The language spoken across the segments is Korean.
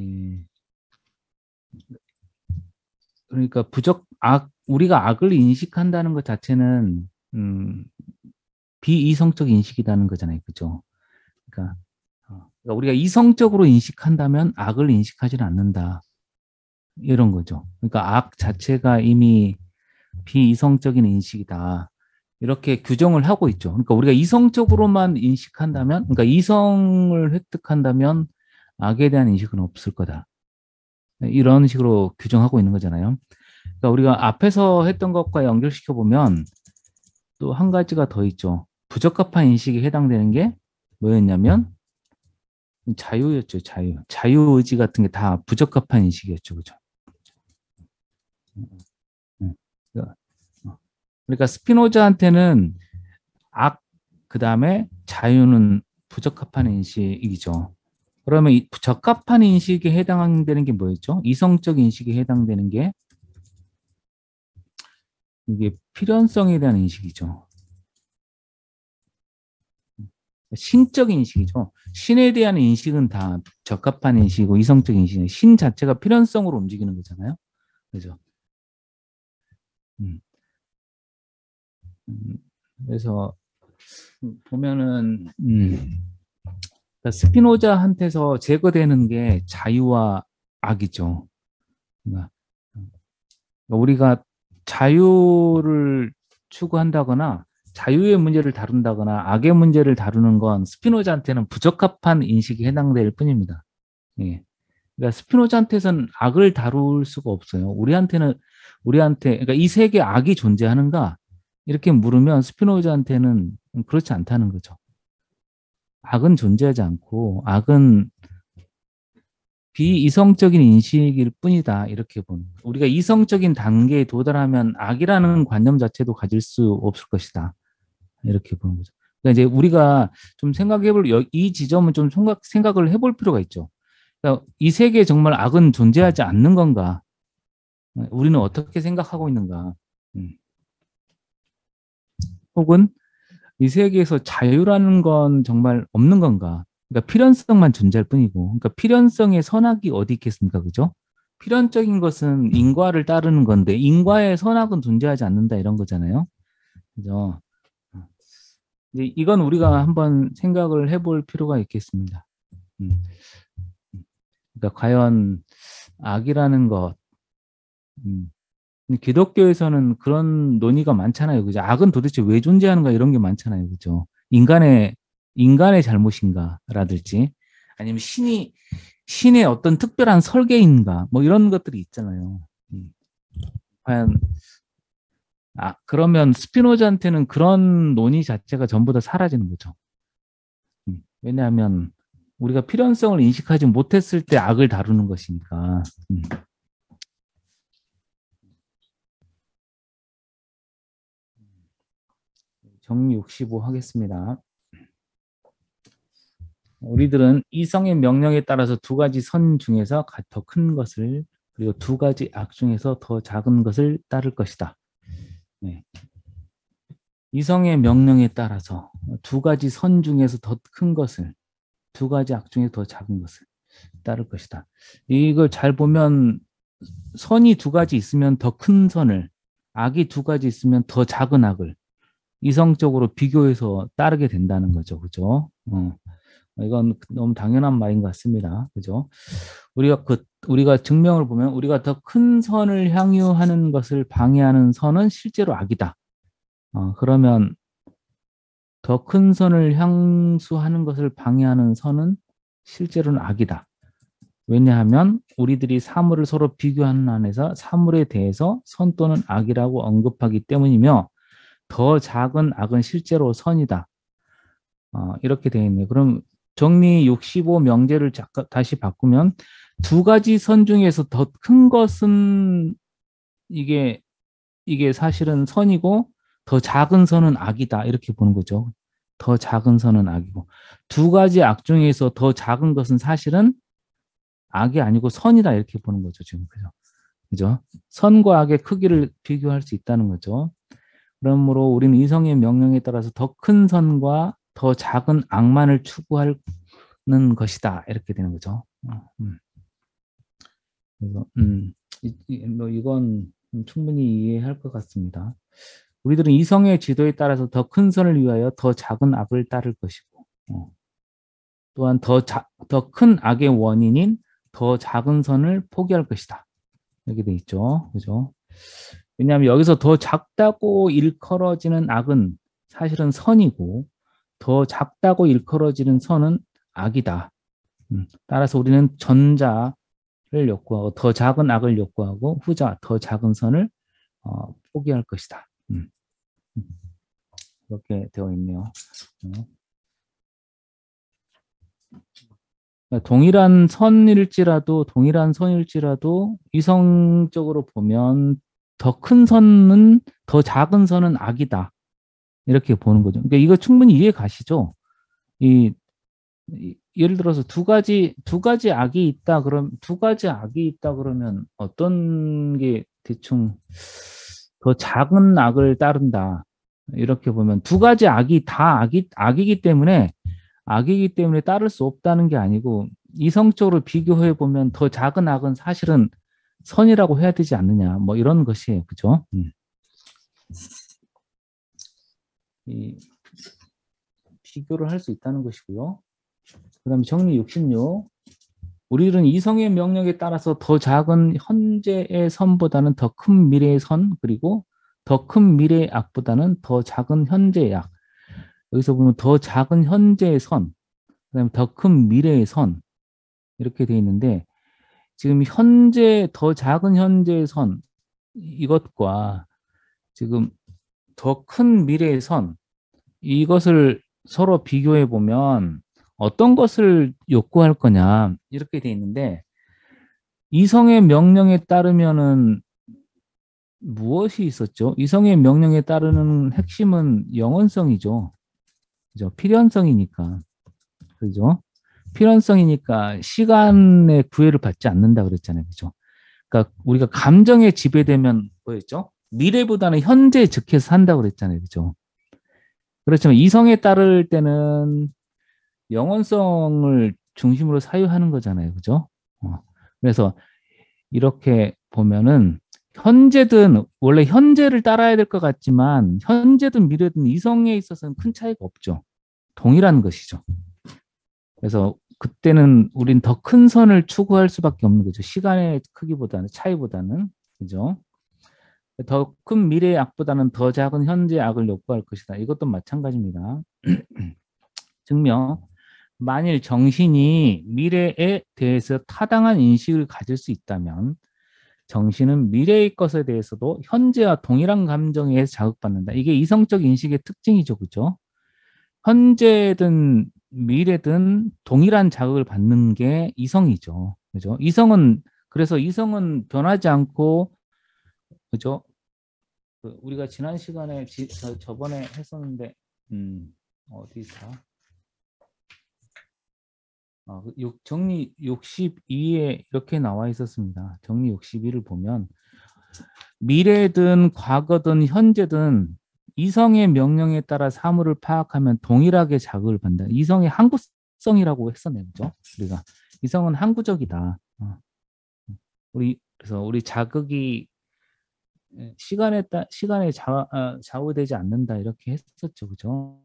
예. 그러니까 우리가 악을 인식한다는 것 자체는 비이성적 인식이라는 거잖아요. 그죠? 그러니까, 그러니까 우리가 이성적으로 인식한다면 악을 인식하지는 않는다. 이런 거죠. 그러니까 악 자체가 이미 비이성적인 인식이다. 이렇게 규정을 하고 있죠. 그러니까 우리가 이성적으로만 인식한다면, 그러니까 이성을 획득한다면 악에 대한 인식은 없을 거다. 이런 식으로 규정하고 있는 거잖아요. 그러니까 우리가 앞에서 했던 것과 연결시켜 보면 또 한 가지가 더 있죠. 부적합한 인식에 해당되는 게 뭐였냐면 자유였죠. 자유. 자유의지 같은 게 다 부적합한 인식이었죠. 그죠? 음. 그러니까 스피노자한테는 악, 그 다음에 자유는 부적합한 인식이죠. 그러면 이 적합한 인식에 해당되는 게 뭐였죠? 이성적 인식에 해당되는 게 이게 필연성에 대한 인식이죠. 신적 인식이죠. 신에 대한 인식은 다 적합한 인식이고 이성적 인식은 신 자체가 필연성으로 움직이는 거잖아요. 그죠? 음, 음, 그래서 보면은 그러니까 스피노자한테서 제거되는 게 자유와 악이죠. 그러니까 우리가 자유를 추구한다거나 자유의 문제를 다룬다거나 악의 문제를 다루는 건 스피노자한테는 부적합한 인식이 해당될 뿐입니다. 예. 그러니까 스피노자한테서는 악을 다룰 수가 없어요. 우리한테 그러니까 이 세계에 악이 존재하는가 이렇게 물으면 스피노자한테는 그렇지 않다는 거죠. 악은 존재하지 않고 악은 비이성적인 인식일 뿐이다. 이렇게 보는 거예요. 우리가 이성적인 단계에 도달하면 악이라는 관념 자체도 가질 수 없을 것이다. 이렇게 보는 거죠. 그러니까 이제 우리가 좀 이 지점은 좀 생각을 해볼 필요가 있죠. 그러니까 이 세계에 정말 악은 존재하지 않는 건가? 우리는 어떻게 생각하고 있는가? 음. 혹은 이 세계에서 자유라는 건 정말 없는 건가? 그러니까 필연성만 존재할 뿐이고, 그러니까 필연성의 선악이 어디 있겠습니까? 그죠? 필연적인 것은 인과를 따르는 건데, 인과의 선악은 존재하지 않는다 이런 거잖아요. 그죠? 이제 이건 우리가 한번 생각을 해볼 필요가 있겠습니다. 음. 그러니까 과연 악이라는 것, 음. 기독교에서는 그런 논의가 많잖아요. 그죠? 악은 도대체 왜 존재하는가 이런 게 많잖아요. 그죠? 인간의 잘못인가라든지 아니면 신의 어떤 특별한 설계인가 뭐 이런 것들이 있잖아요. 음. 과연 그러면 스피노자한테는 그런 논의 자체가 전부 다 사라지는 거죠. 왜냐하면 우리가 필연성을 인식하지 못했을 때 악을 다루는 것이니까. 정리 65 하겠습니다. 우리들은 이성의 명령에 따라서 두 가지 선 중에서 더 큰 것을 그리고 두 가지 악 중에서 더 작은 것을 따를 것이다. 네. 이성의 명령에 따라서 두 가지 선 중에서 더 큰 것을 두 가지 악 중에서 더 작은 것을 따를 것이다. 이걸 잘 보면 선이 두 가지 있으면 더 큰 선을 악이 두 가지 있으면 더 작은 악을 이성적으로 비교해서 따르게 된다는 거죠. 그죠? 이건 너무 당연한 말인 것 같습니다. 그죠? 우리가 증명을 보면 우리가 더 큰 선을 향유하는 것을 방해하는 선은 실제로 악이다. 그러면 더 큰 선을 향수하는 것을 방해하는 선은 실제로는 악이다. 왜냐하면 우리들이 사물을 서로 비교하는 안에서 사물에 대해서 선 또는 악이라고 언급하기 때문이며 더 작은 악은 실제로 선이다. 이렇게 되어 있네요. 그럼 정리 65 명제를 다시 바꾸면 두 가지 선 중에서 더 큰 것은 이게 사실은 선이고 더 작은 선은 악이다. 이렇게 보는 거죠. 더 작은 선은 악이고 두 가지 악 중에서 더 작은 것은 사실은 악이 아니고 선이다. 이렇게 보는 거죠. 지금 그죠? 그죠? 선과 악의 크기를 비교할 수 있다는 거죠. 그러므로 우리는 이성의 명령에 따라서 더 큰 선과 더 작은 악만을 추구하는 것이다. 이렇게 되는 거죠. 음. 그래서 뭐 이건 충분히 이해할 것 같습니다. 우리들은 이성의 지도에 따라서 더 큰 선을 위하여 더 작은 악을 따를 것이고, 또한 더 큰 악의 원인인 더 작은 선을 포기할 것이다. 이렇게 돼 있죠. 그죠? 왜냐하면 여기서 더 작다고 일컬어지는 악은 사실은 선이고, 더 작다고 일컬어지는 선은 악이다. 따라서 우리는 전자를 욕구하고 더 작은 악을 욕구하고 후자 더 작은 선을 포기할 것이다. 이렇게 되어 있네요. 동일한 선일지라도 이성적으로 보면 더 큰 선은 더 작은 선은 악이다. 이렇게 보는 거죠. 그러니까 이거 충분히 이해 가시죠? 예를 들어서 두 가지 악이 있다 그럼 두 가지 악이 있다 그러면 어떤 게 대충 더 작은 악을 따른다. 이렇게 보면 두 가지 악이 다 악이기 때문에 따를 수 없다는 게 아니고 이성적으로 비교해 보면 더 작은 악은 사실은 선이라고 해야 되지 않느냐. 뭐 이런 것이에요. 그죠? 이 비교를 할 수 있다는 것이고요. 그다음에 정리 66. 우리들은 이성의 명령에 따라서 더 작은 현재의 선보다는 더 큰 미래의 선, 그리고 더 큰 미래의 악보다는 더 작은 현재의 악. 여기서 보면 더 작은 현재의 선, 그다음에 더 큰 미래의 선 이렇게 돼 있는데 지금 더 작은 현재의 선 이것과 지금 더 큰 미래의 선 이것을 서로 비교해 보면 어떤 것을 욕구할 거냐 이렇게 돼 있는데 이성의 명령에 따르면은 무엇이 있었죠? 이성의 명령에 따르는 핵심은 영원성이죠. 그죠? 필연성이니까. 그죠? 필연성이니까 시간의 구애를 받지 않는다 그랬잖아요. 그죠? 그러니까 우리가 감정에 지배되면 뭐였죠? 미래보다는 현재에 즉해서 산다 그랬잖아요. 그죠? 그렇지만 이성에 따를 때는 영원성을 중심으로 사유하는 거잖아요. 그죠? 그래서 이렇게 보면은 원래 현재를 따라야 될 것 같지만 현재든 미래든 이성에 있어서는 큰 차이가 없죠. 동일한 것이죠. 그래서 그때는 우린 더 큰 선을 추구할 수밖에 없는 거죠. 시간의 크기보다는 차이보다는. 그죠? 더 큰 미래의 악보다는 더 작은 현재의 악을 욕구할 것이다. 이것도 마찬가지입니다. 증명 만일 정신이 미래에 대해서 타당한 인식을 가질 수 있다면 정신은 미래의 것에 대해서도 현재와 동일한 감정에 의해서 자극받는다. 이게 이성적 인식의 특징이죠. 그죠? 현재든 미래든 동일한 자극을 받는 게 이성이죠. 그죠? 그래서 이성은 변하지 않고, 그죠? 우리가 지난 시간에 저번에 했었는데, 어디서? 정리 62에 이렇게 나와 있었습니다. 정리 62를 보면 미래든 과거든 현재든 이성의 명령에 따라 사물을 파악하면 동일하게 자극을 받는다. 이성의 항구성이라고 했었네요. 그죠? 우리가 이성은 항구적이다. 그래서 우리 자극이 시간에 좌우되지 않는다. 이렇게 했었죠. 그죠?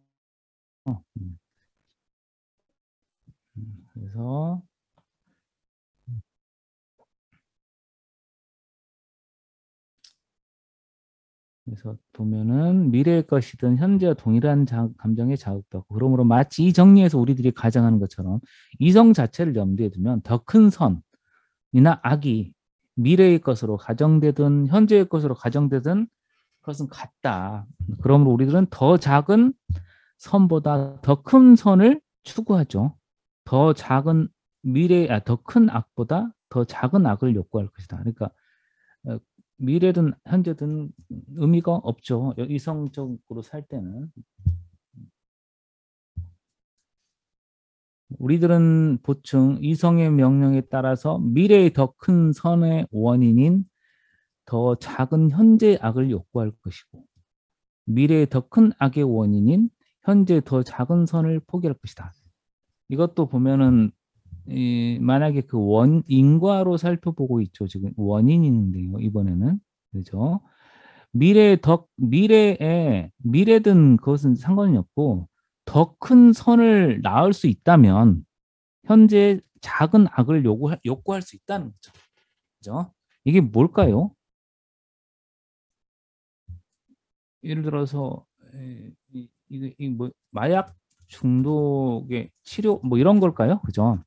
그래서 보면은 미래의 것이든 현재와 동일한 감정에 자극받고 그러므로 마치 이 정리에서 우리들이 가정하는 것처럼 이성 자체를 염두에 두면 더 큰 선이나 악이 미래의 것으로 가정되든 현재의 것으로 가정되든 그것은 같다. 그러므로 우리들은 더 작은 선보다 더 큰 선을 추구하죠. 더 큰 악보다 더 작은 악을 욕구할 것이다. 그러니까 어, 미래든 현재든 의미가 없죠. 이성적으로 살 때는. 우리들은 보충 이성의 명령에 따라서 미래의 더 큰 선의 원인인 더 작은 현재의 악을 욕구할 것이고 미래의 더 큰 악의 원인인 현재 더 작은 선을 포기할 것이다. 이것도 보면은 만약에 그 인과로 살펴보고 있죠. 지금 원인인데요. 이번에는 그죠? 미래든 그것은 상관이 없고 더 큰 선을 낳을 수 있다면 현재 작은 악을 욕구할 수 있다는 거죠. 그죠? 이게 뭘까요? 예를 들어서 뭐 마약 중독의 치료 뭐 이런 걸까요? 그죠?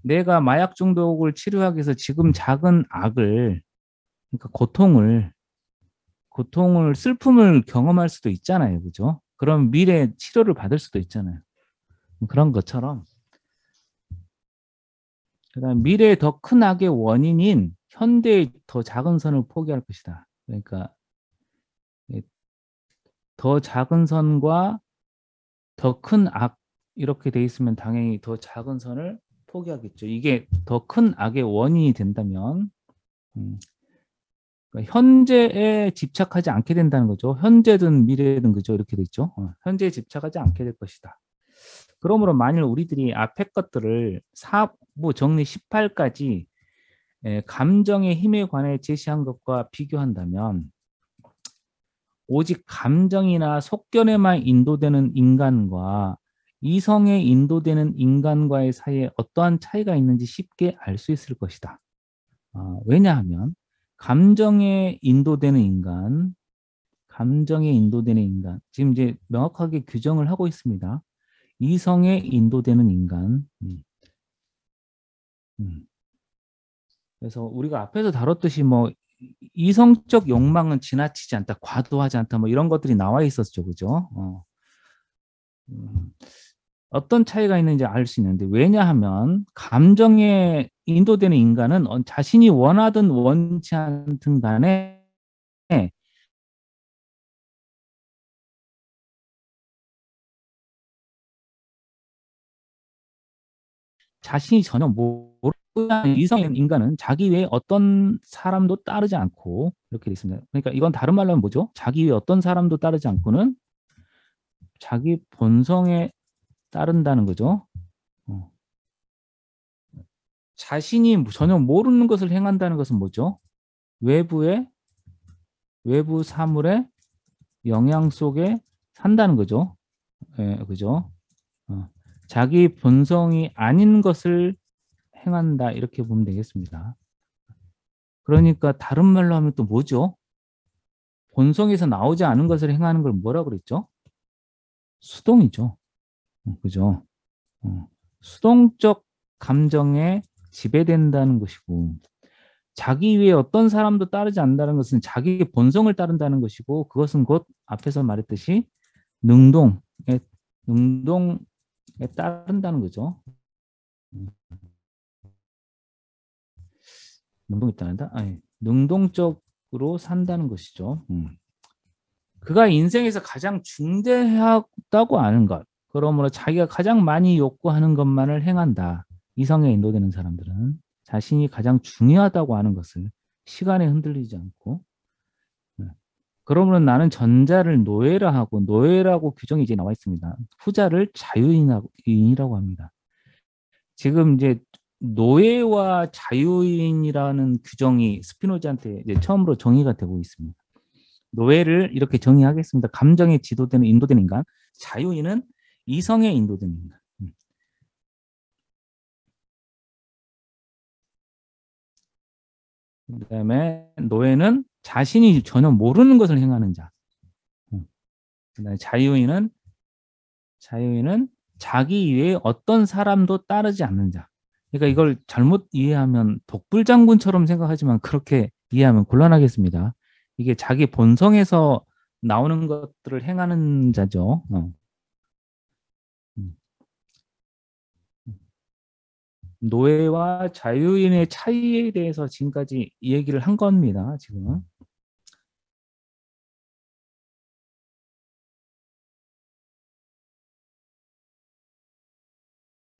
내가 마약 중독을 치료하기 위해서 지금 작은 악을 그러니까 고통을 슬픔을 경험할 수도 있잖아요. 그죠? 그럼 미래 치료를 받을 수도 있잖아요. 그런 것처럼 그다음 미래의 더 큰 악의 원인인 현대의 더 작은 선을 포기할 것이다. 그러니까 더 작은 선과 더 큰 악 이렇게 돼 있으면 당연히 더 작은 선을 포기하겠죠. 이게 더 큰 악의 원인이 된다면 그러니까 현재에 집착하지 않게 된다는 거죠. 현재든 미래든 그죠. 이렇게 돼 있죠. 현재에 집착하지 않게 될 것이다. 그러므로 만일 우리들이 앞에 것들을 사부 정리 18까지 감정의 힘에 관해 제시한 것과 비교한다면 오직 감정이나 속견에만 인도되는 인간과 이성에 인도되는 인간과의 사이에 어떠한 차이가 있는지 쉽게 알 수 있을 것이다. 왜냐하면 감정에 인도되는 인간, 지금 이제 명확하게 규정을 하고 있습니다. 이성에 인도되는 인간. 음. 그래서 우리가 앞에서 다뤘듯이 뭐 이성적 욕망은 지나치지 않다, 과도하지 않다, 뭐 이런 것들이 나와 있었죠, 그죠? 음, 어떤 차이가 있는지 알 수 있는데 왜냐하면 감정에 인도되는 인간은 자신이 원하든 원치 않든 간에 자신이 전혀 모르는 이성 인간은 자기 외에 어떤 사람도 따르지 않고 이렇게 돼 있습니다. 그러니까 이건 다른 말로 하면 뭐죠? 자기 외에 어떤 사람도 따르지 않고는 자기 본성에 따른다는 거죠. 어. 자신이 전혀 모르는 것을 행한다는 것은 뭐죠? 외부의 외부 사물의 영향 속에 산다는 거죠. 예, 그죠? 어. 자기 본성이 아닌 것을 행한다 이렇게 보면 되겠습니다. 그러니까 다른 말로 하면 또 뭐죠? 본성에서 나오지 않은 것을 행하는 걸 뭐라 그랬죠? 수동이죠. 그죠? 수동적 감정에 지배된다는 것이고 자기 위에 어떤 사람도 따르지 않는다는 것은 자기 본성을 따른다는 것이고 그것은 곧 앞에서 말했듯이 능동에 능동에 따른다는 거죠. 능동이 따른다? 아니, 능동적으로 산다는 것이죠. 그가 인생에서 가장 중대하다고 아는 것. 그러므로 자기가 가장 많이 욕구하는 것만을 행한다. 이성에 인도되는 사람들은 자신이 가장 중요하다고 하는 것을 시간에 흔들리지 않고 네. 그러므로 나는 전자를 노예라 하고 노예라고 규정이 이제 나와 있습니다. 후자를 자유인이라고 합니다. 지금 이제 노예와 자유인이라는 규정이 스피노자한테 이제 처음으로 정의가 되고 있습니다. 노예를 이렇게 정의하겠습니다. 감정에 지도되는 인도되는 인간, 자유인은 이성에 인도되는 인간. 그다음에 노예는 자신이 전혀 모르는 것을 행하는 자. 그다음에 자유인은 자기 외에 어떤 사람도 따르지 않는 자. 그러니까 이걸 잘못 이해하면 독불장군처럼 생각하지만 그렇게 이해하면 곤란하겠습니다. 이게 자기 본성에서 나오는 것들을 행하는 자죠. 음. 노예와 자유인의 차이에 대해서 지금까지 얘기를 한 겁니다. 지금.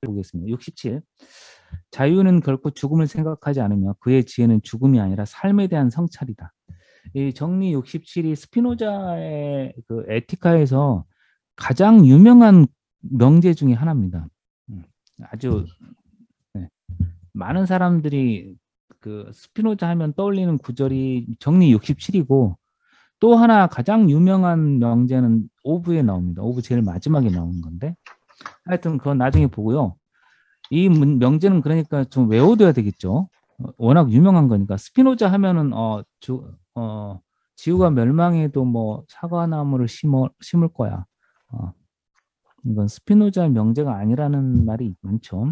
보겠습니다. 67. 자유는 결코 죽음을 생각하지 않으며 그의 지혜는 죽음이 아니라 삶에 대한 성찰이다. 이 정리 67이 스피노자의 그 에티카에서 가장 유명한 명제 중에 하나입니다. 아주 많은 사람들이 그 스피노자 하면 떠올리는 구절이 정리 67이고 또 하나 가장 유명한 명제는 오브에 나옵니다. 오브 제일 마지막에 나오는 건데 하여튼 그건 나중에 보고요. 이 명제는 그러니까 좀 외워둬야 되겠죠. 워낙 유명한 거니까 스피노자 하면은 지구가 멸망해도 뭐 사과나무를 심을 거야. 이건 스피노자 명제가 아니라는 말이 많죠.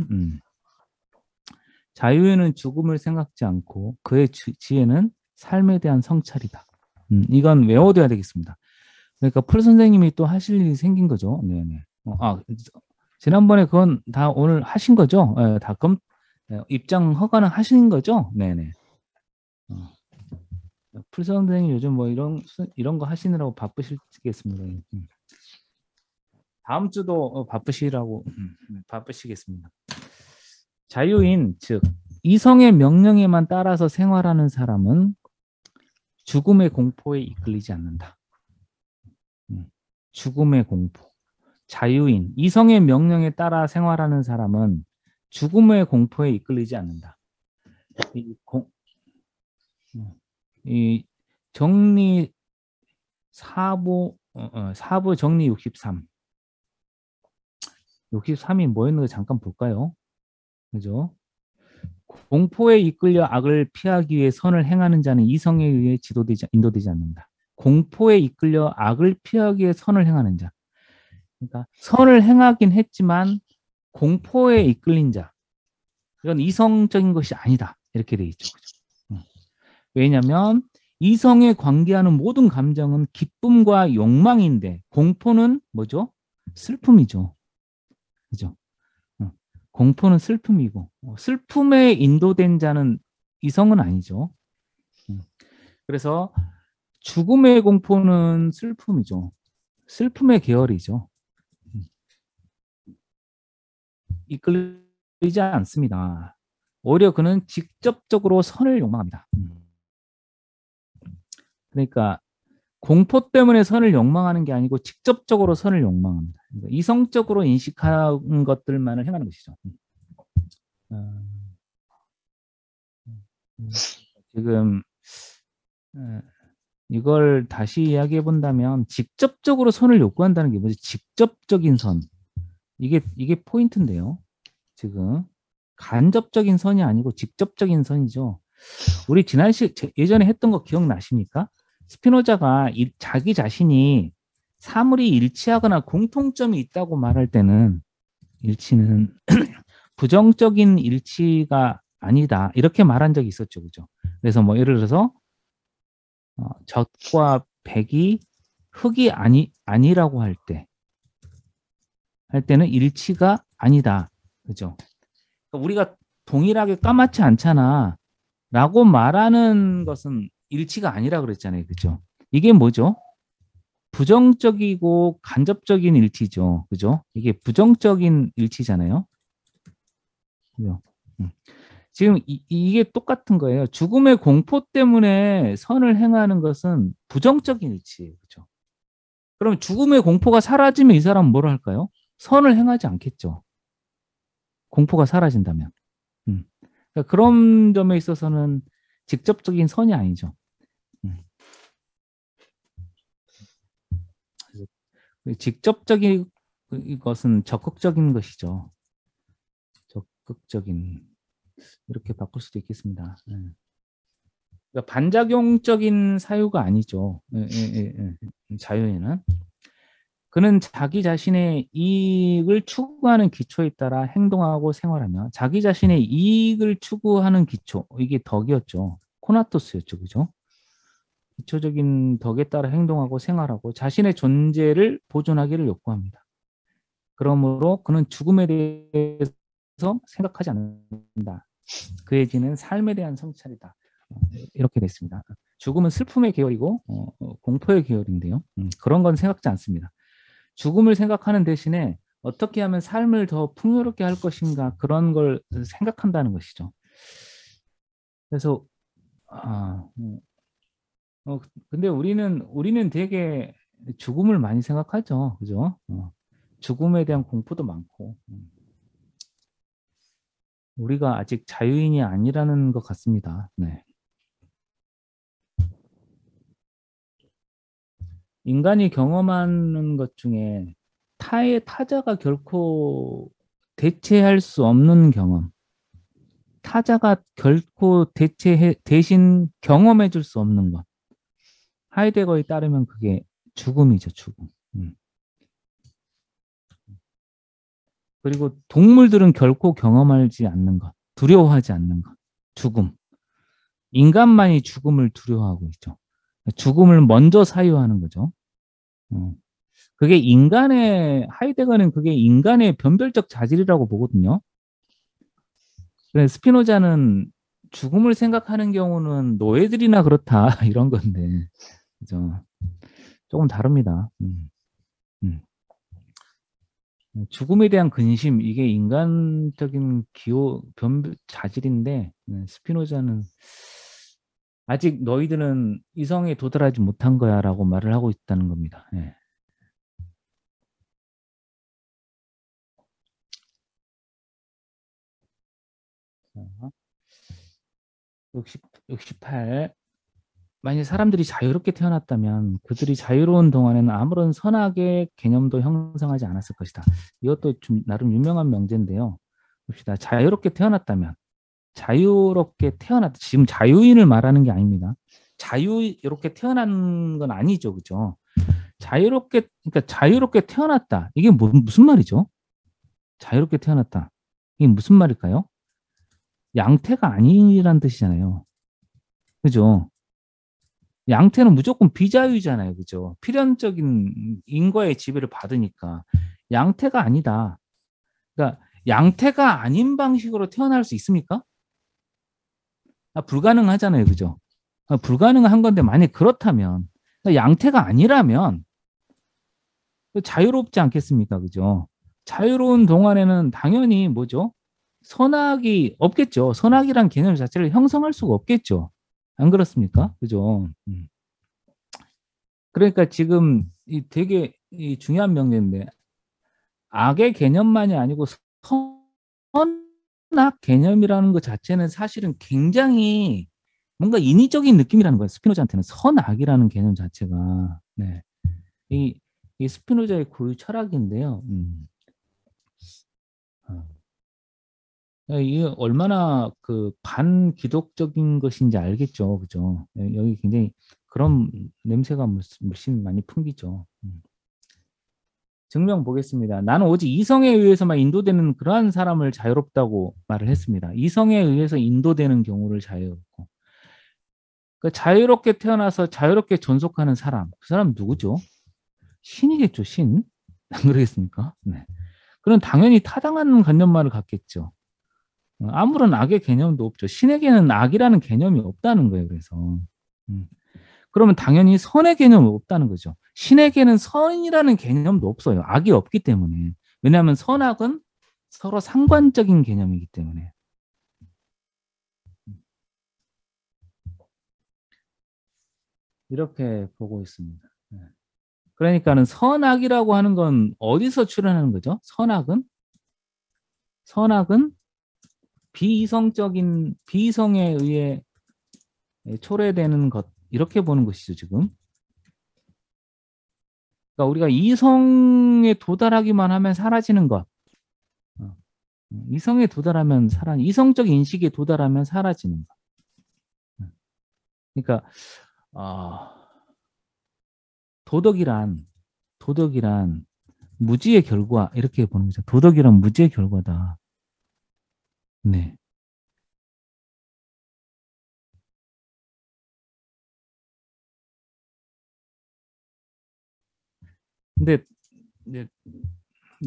자유에는 죽음을 생각지 않고 그의 지혜는 삶에 대한 성찰이다. 이건 외워둬야 되겠습니다. 그러니까 풀 선생님이 또 하실 일이 생긴 거죠. 네네. 지난번에 그건 다 오늘 하신 거죠? 다 입장 허가는 하신 거죠? 네네. 풀 선생님 요즘 뭐 이런 거 하시느라고 바쁘시겠습니다. 다음 주도 바쁘시라고 바쁘시겠습니다. 자유인 즉 이성의 명령에만 따라서 생활하는 사람은 죽음의 공포에 이끌리지 않는다. 죽음의 공포. 자유인, 이성의 명령에 따라 생활하는 사람은 죽음의 공포에 이끌리지 않는다. 이 정리 사부 정리 63. 63이 뭐였는지 잠깐 볼까요? 그죠? 공포에 이끌려 악을 피하기 위해 선을 행하는 자는 이성에 의해 인도되지 않는다. 공포에 이끌려 악을 피하기 위해 선을 행하는 자. 그러니까 선을 행하긴 했지만 공포에 이끌린 자. 이건 이성적인 것이 아니다. 이렇게 돼 있죠. 그죠? 왜냐하면 이성에 관계하는 모든 감정은 기쁨과 욕망인데 공포는 뭐죠? 슬픔이죠. 그죠? 공포는 슬픔이고 슬픔에 인도된 자는 이성은 아니죠. 그래서 죽음의 공포는 슬픔이죠. 슬픔의 계열이죠. 이끌리지 않습니다. 오히려 그는 직접적으로 선을 욕망합니다. 그러니까 공포 때문에 선을 욕망하는 게 아니고 직접적으로 선을 욕망합니다. 그러니까 이성적으로 인식하는 것들만을 행하는 것이죠. 지금 이걸 다시 이야기해 본다면 직접적으로 선을 요구한다는 게 뭐지? 직접적인 선. 이게 포인트인데요. 지금 간접적인 선이 아니고 직접적인 선이죠. 우리 예전에 했던 거 기억나십니까? 스피노자가 자기 자신이 사물이 일치하거나 공통점이 있다고 말할 때는 일치는 부정적인 일치가 아니다. 이렇게 말한 적이 있었죠. 그죠? 그래서 뭐 예를 들어서 적과 백이 흙이 아니라고 할 때는 일치가 아니다. 그죠? 그러니까 우리가 동일하게 까맣지 않잖아. 라고 말하는 것은 일치가 아니라 그랬잖아요. 그죠? 이게 뭐죠? 부정적이고 간접적인 일치죠. 그죠? 이게 부정적인 일치잖아요. 그죠? 지금 이게 똑같은 거예요. 죽음의 공포 때문에 선을 행하는 것은 부정적인 일치예요. 그죠? 그럼 죽음의 공포가 사라지면 이 사람은 뭘 할까요? 선을 행하지 않겠죠. 공포가 사라진다면. 그러니까 그런 점에 있어서는 직접적인 선이 아니죠. 직접적인 것은 적극적인 것이죠. 적극적인. 이렇게 바꿀 수도 있겠습니다. 그러니까 반작용적인 사유가 아니죠. 자유에는. 그는 자기 자신의 이익을 추구하는 기초에 따라 행동하고 생활하며 자기 자신의 이익을 추구하는 기초, 이게 덕이었죠. 코나토스였죠. 그죠? 기초적인 덕에 따라 행동하고 생활하고 자신의 존재를 보존하기를 요구합니다. 그러므로 그는 죽음에 대해서 생각하지 않는다. 그의 지는 삶에 대한 성찰이다. 이렇게 됐습니다. 죽음은 슬픔의 계열이고 공포의 계열인데요. 그런 건 생각지 않습니다. 죽음을 생각하는 대신에 어떻게 하면 삶을 더 풍요롭게 할 것인가 그런 걸 생각한다는 것이죠. 그래서 근데 우리는 되게 죽음을 많이 생각하죠. 그죠? 죽음에 대한 공포도 많고. 우리가 아직 자유인이 아니라는 것 같습니다. 네. 인간이 경험하는 것 중에 타자가 결코 대체할 수 없는 경험, 타자가 결코 대신 경험해 줄 수 없는 것. 하이데거에 따르면 그게 죽음이죠, 죽음. 그리고 동물들은 결코 경험하지 않는 것, 두려워하지 않는 것, 죽음. 인간만이 죽음을 두려워하고 있죠. 죽음을 먼저 사유하는 거죠. 어. 그게 하이데거는 그게 인간의 변별적 자질이라고 보거든요. 그래서 스피노자는 죽음을 생각하는 경우는 노예들이나 그렇다 이런 건데, 그죠? 조금 다릅니다. 죽음에 대한 근심 이게 인간적인 자질인데 스피노자는 아직 너희들은 이성에 도달하지 못한 거야라고 말을 하고 있다는 겁니다. 예. 자, 68. 만약 사람들이 자유롭게 태어났다면 그들이 자유로운 동안에는 아무런 선악의 개념도 형성하지 않았을 것이다. 이것도 좀 나름 유명한 명제인데요. 봅시다. 자유롭게 태어났다. 지금 자유인을 말하는 게 아닙니다. 이렇게 태어난 건 아니죠. 그죠? 그러니까 자유롭게 태어났다. 이게 무슨 말이죠? 자유롭게 태어났다. 이게 무슨 말일까요? 양태가 아니란 뜻이잖아요. 그죠? 양태는 무조건 비자유잖아요. 그죠? 필연적인 인과의 지배를 받으니까. 양태가 아니다. 그러니까 양태가 아닌 방식으로 태어날 수 있습니까? 불가능하잖아요. 그죠? 불가능한 건데 만약 그렇다면 양태가 아니라면 자유롭지 않겠습니까? 그죠? 자유로운 동안에는 당연히 뭐죠? 선악이 없겠죠. 선악이란 개념 자체를 형성할 수가 없겠죠. 안 그렇습니까? 그죠? 그러니까 지금 되게 중요한 명제인데 악의 개념만이 아니고 선악 개념이라는 것 자체는 사실은 굉장히 뭔가 인위적인 느낌이라는 거예요. 스피노자한테는 선악이라는 개념 자체가. 네. 이, 이 스피노자의 고유 철학인데요. 어. 이게 얼마나 그 반기독적인 것인지 알겠죠. 그죠? 여기 굉장히 그런 냄새가 물씬 많이 풍기죠. 증명 보겠습니다. 나는 오직 이성에 의해서만 인도되는 그러한 사람을 자유롭다고 말을 했습니다. 이성에 의해서 인도되는 경우를 자유롭고. 그 자유롭게 태어나서 자유롭게 존속하는 사람. 그 사람 누구죠? 신이겠죠, 신. 안 그러겠습니까? 네. 그럼 당연히 타당한 관념만을 갖겠죠. 아무런 악의 개념도 없죠. 신에게는 악이라는 개념이 없다는 거예요. 그래서. 음. 그러면 당연히 선의 개념이 없다는 거죠. 신에게는 선이라는 개념도 없어요. 악이 없기 때문에. 왜냐하면 선악은 서로 상관적인 개념이기 때문에. 이렇게 보고 있습니다. 네. 그러니까는 선악이라고 하는 건 어디서 출현하는 거죠? 선악은 비이성에 의해 초래되는 것 이렇게 보는 것이죠, 지금. 그러니까 우리가 이성에 도달하기만 하면 사라지는 것. 어, 이성적 인식에 도달하면 사라지는 것. 그러니까 어, 도덕이란 도덕이란 무지의 결과 이렇게 보는 거죠. 도덕이란 무지의 결과다. 네. 근데 이제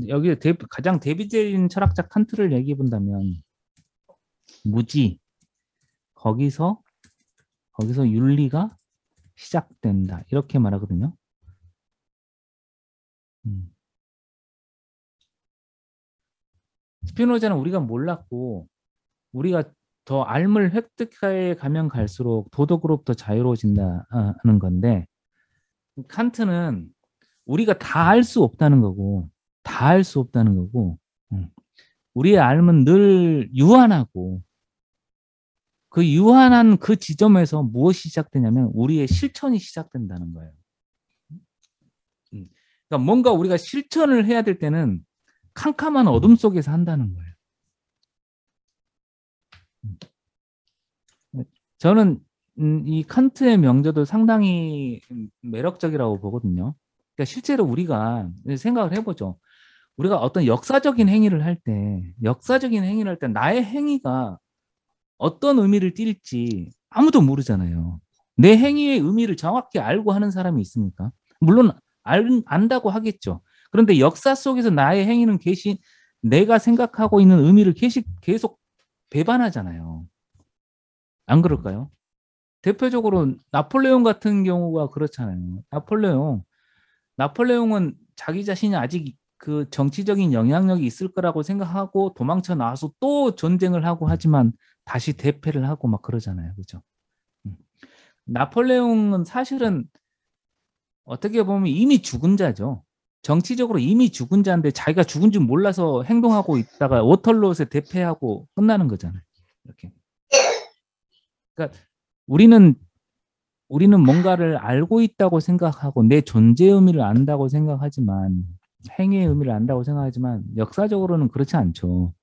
여기 가장 대비적인 철학자 칸트를 얘기해 본다면 무지 거기서 윤리가 시작된다 이렇게 말하거든요. 음. 스피노자는 우리가 몰랐고 우리가 더 알물 획득해 가면 갈수록 도덕으로부터 자유로워진다는 건데 칸트는 우리가 다 알 수 없다는 거고 다 알 수 없다는 거고 음. 우리의 삶은 늘 유한하고 그 유한한 그 지점에서 무엇이 시작되냐면 우리의 실천이 시작된다는 거예요. 그러니까 뭔가 우리가 실천을 해야 될 때는 캄캄한 어둠 속에서 한다는 거예요. 저는 이 칸트의 명제도 상당히 매력적이라고 보거든요. 그러니까 실제로 우리가 생각을 해보죠. 우리가 어떤 역사적인 행위를 할 때, 나의 행위가 어떤 의미를 띨지 아무도 모르잖아요. 내 행위의 의미를 정확히 알고 하는 사람이 있습니까? 물론 안다고 하겠죠. 그런데 역사 속에서 나의 행위는 내가 생각하고 있는 의미를 계속 배반하잖아요. 안 그럴까요? 대표적으로 나폴레옹 같은 경우가 그렇잖아요. 나폴레옹은 자기 자신이 아직 그 정치적인 영향력이 있을 거라고 생각하고 도망쳐 나와서 또 전쟁을 하고 하지만 다시 대패를 하고 막 그러잖아요. 그죠? 나폴레옹은 사실은 어떻게 보면 이미 죽은 자죠. 정치적으로 이미 죽은 자인데 자기가 죽은 줄 몰라서 행동하고 있다가 워털로에 대패하고 끝나는 거잖아요. 이렇게. 그러니까 우리는 뭔가를 알고 있다고 생각하고 내 존재 의미를 안다고 생각하지만 행위의 의미를 안다고 생각하지만 역사적으로는 그렇지 않죠.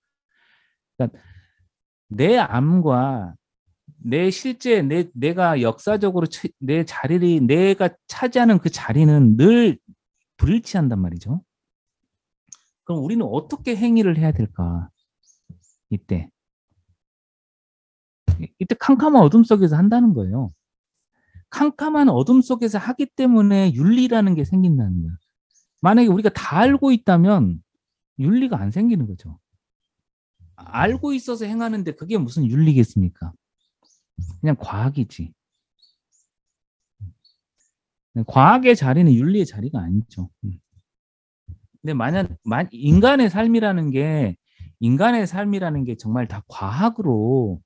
그러니까 내 암과 내 실제 내가 역사적으로 내 자리를 내가 차지하는 그 자리는 늘 불일치한단 말이죠. 그럼 우리는 어떻게 행위를 해야 될까? 이때 캄캄한 어둠 속에서 한다는 거예요. 캄캄한 어둠 속에서 하기 때문에 윤리라는 게 생긴다는 거예요. 만약에 우리가 다 알고 있다면 윤리가 안 생기는 거죠. 알고 있어서 행하는데 그게 무슨 윤리겠습니까? 그냥 과학이지. 과학의 자리는 윤리의 자리가 아니죠. 근데 만약 인간의 삶이라는 게 정말 다 과학으로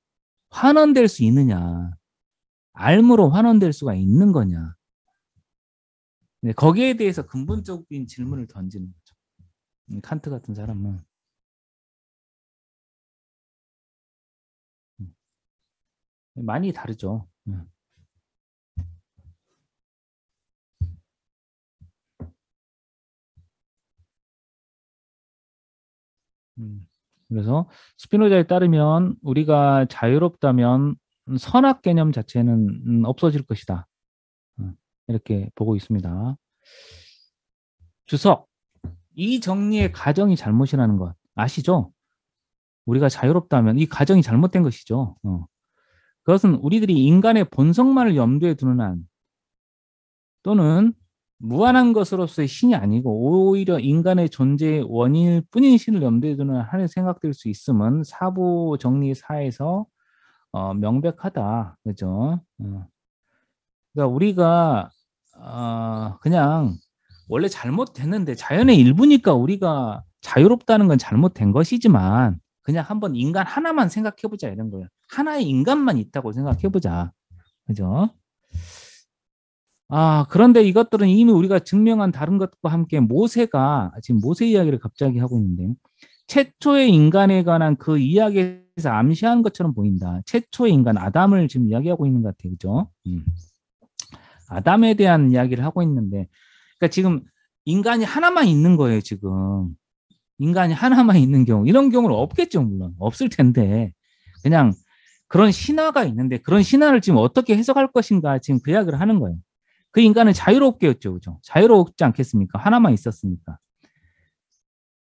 환원될 수 있느냐, 알므로 환원될 수가 있는 거냐. 거기에 대해서 근본적인 질문을 던지는 거죠. 칸트 같은 사람은. 많이 다르죠. 그래서 스피노자에 따르면 우리가 자유롭다면 선악 개념 자체는 없어질 것이다. 이렇게 보고 있습니다. 주석, 이 정리의 가정이 잘못이라는 것 아시죠? 우리가 자유롭다면 이 가정이 잘못된 것이죠. 그것은 우리들이 인간의 본성만을 염두에 두는 한 또는 무한한 것으로서의 신이 아니고 오히려 인간의 존재의 원인일 뿐인 신을 염두에 두는 한에 생각될 수 있음은 사부 정리 사에서 명백하다. 그죠? 그러니까 우리가 그냥 원래 잘못됐는데 자연의 일부니까 우리가 자유롭다는 건 잘못된 것이지만 그냥 한번 인간 하나만 생각해보자 이런 거예요. 하나의 인간만 있다고 생각해보자. 그죠? 그런데 이것들은 이미 우리가 증명한 다른 것과 함께 모세가 지금 모세 이야기를 갑자기 하고 있는데 최초의 인간에 관한 그 이야기에서 암시한 것처럼 보인다. 최초의 인간 아담을 지금 이야기하고 있는 것 같아요. 그죠? 아담에 대한 이야기를 하고 있는데 그러니까 지금 인간이 하나만 있는 거예요. 지금 인간이 하나만 있는 경우 이런 경우는 없겠죠. 물론 없을 텐데 그냥 그런 신화가 있는데 그런 신화를 지금 어떻게 해석할 것인가 지금 그 이야기를 하는 거예요. 그 인간은 자유롭겠죠. 그죠? 자유롭지 않겠습니까? 하나만 있었으니까.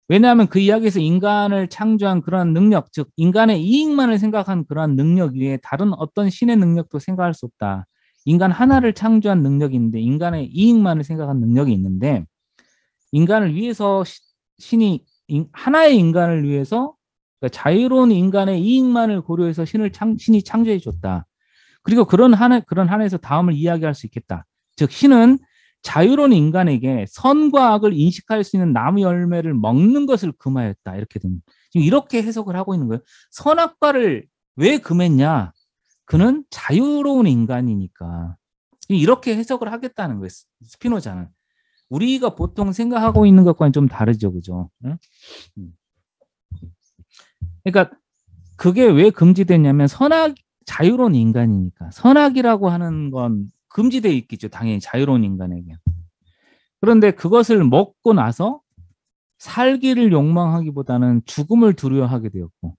왜냐하면 그 이야기에서 인간을 창조한 그러한 능력, 즉 인간의 이익만을 생각한 그러한 능력 위에 다른 어떤 신의 능력도 생각할 수 없다. 인간 하나를 창조한 능력이 있는데 인간의 이익만을 생각한 능력이 있는데 인간을 위해서 신이 하나의 인간을 위해서 그러니까 자유로운 인간의 이익만을 고려해서 신이 창조해 줬다. 그리고 그런 한에서 다음을 이야기할 수 있겠다. 즉 신은 자유로운 인간에게 선과 악을 인식할 수 있는 나무 열매를 먹는 것을 금하였다. 이렇게 됩니다. 지금 이렇게 해석을 하고 있는 거예요. 선악과를 왜 금했냐? 그는 자유로운 인간이니까. 이렇게 해석을 하겠다는 거예요. 스피노자는. 우리가 보통 생각하고 있는 것과는 좀 다르죠. 그죠? 응? 그러니까 그게 왜 금지됐냐면 자유로운 인간이니까. 선악이라고 하는 건 금지되어 있겠죠. 당연히 자유로운 인간에게. 그런데 그것을 먹고 나서 살기를 욕망하기보다는 죽음을 두려워하게 되었고,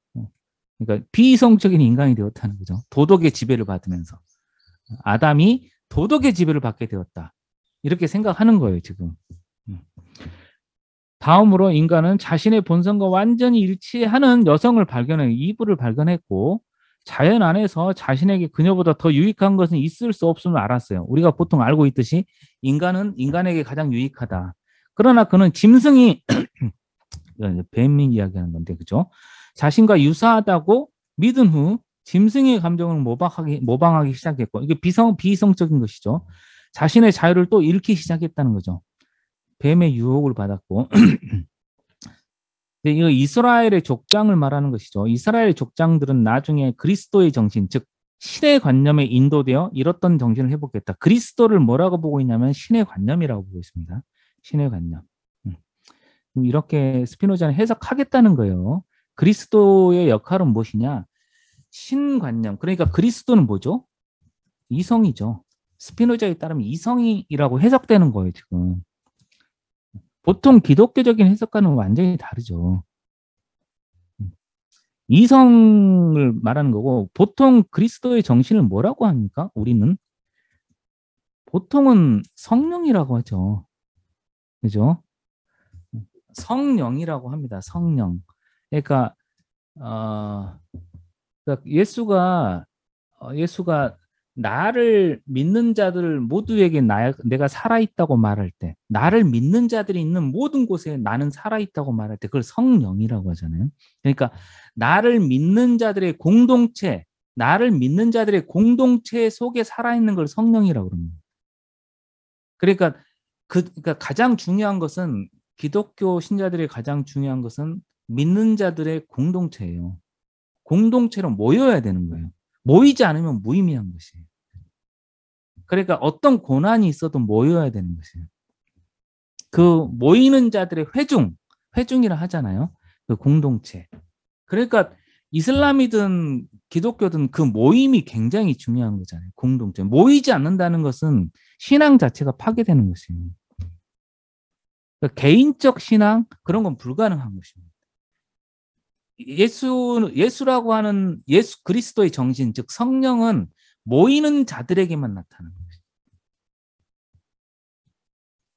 그러니까 비이성적인 인간이 되었다는 거죠. 도덕의 지배를 받으면서. 아담이 도덕의 지배를 받게 되었다. 이렇게 생각하는 거예요, 지금. 다음으로 인간은 자신의 본성과 완전히 일치하는 여성을 이브를 발견했고, 자연 안에서 자신에게 그녀보다 더 유익한 것은 있을 수 없음을 알았어요. 우리가 보통 알고 있듯이 인간은 인간에게 가장 유익하다. 그러나 그는 짐승이 뱀이 이야기하는 건데, 그죠? 자신과 유사하다고 믿은 후 짐승의 감정을 모방하기 시작했고, 이게 비이성적인 것이죠. 자신의 자유를 또 잃기 시작했다는 거죠. 뱀의 유혹을 받았고. 이거 이스라엘의 족장을 말하는 것이죠. 이스라엘 족장들은 나중에 그리스도의 정신, 즉 신의 관념에 인도되어 이렇던 정신을 회복했다. 그리스도를 뭐라고 보고 있냐면 신의 관념이라고 보고 있습니다. 신의 관념. 이렇게 스피노자는 해석하겠다는 거예요. 그리스도의 역할은 무엇이냐? 신관념. 그러니까 그리스도는 뭐죠? 이성이죠. 스피노자에 따르면 이성이라고 해석되는 거예요, 지금. 보통 기독교적인 해석과는 완전히 다르죠. 이성을 말하는 거고, 보통 그리스도의 정신을 뭐라고 합니까? 우리는 보통은 성령이라고 하죠. 그죠? 성령이라고 합니다. 성령. 그러니까 그러니까 예수가 나를 믿는 자들 모두에게 내가 살아있다고 말할 때, 나를 믿는 자들이 있는 모든 곳에 나는 살아있다고 말할 때 그걸 성령이라고 하잖아요. 그러니까 나를 믿는 자들의 공동체 속에 살아있는 걸 성령이라고 그럽니다. 그러니까 그러니까 가장 중요한 것은, 기독교 신자들의 가장 중요한 것은 믿는 자들의 공동체예요. 공동체로 모여야 되는 거예요. 모이지 않으면 무의미한 것이에요. 그러니까 어떤 고난이 있어도 모여야 되는 것이에요. 그 모이는 자들의 회중이라 하잖아요. 그 공동체. 그러니까 이슬람이든 기독교든 그 모임이 굉장히 중요한 거잖아요. 공동체. 모이지 않는다는 것은 신앙 자체가 파괴되는 것이에요. 그러니까 개인적 신앙 그런 건 불가능한 것입니다. 예수라고 하는 예수 그리스도의 정신, 즉 성령은 모이는 자들에게만 나타나는 것이죠.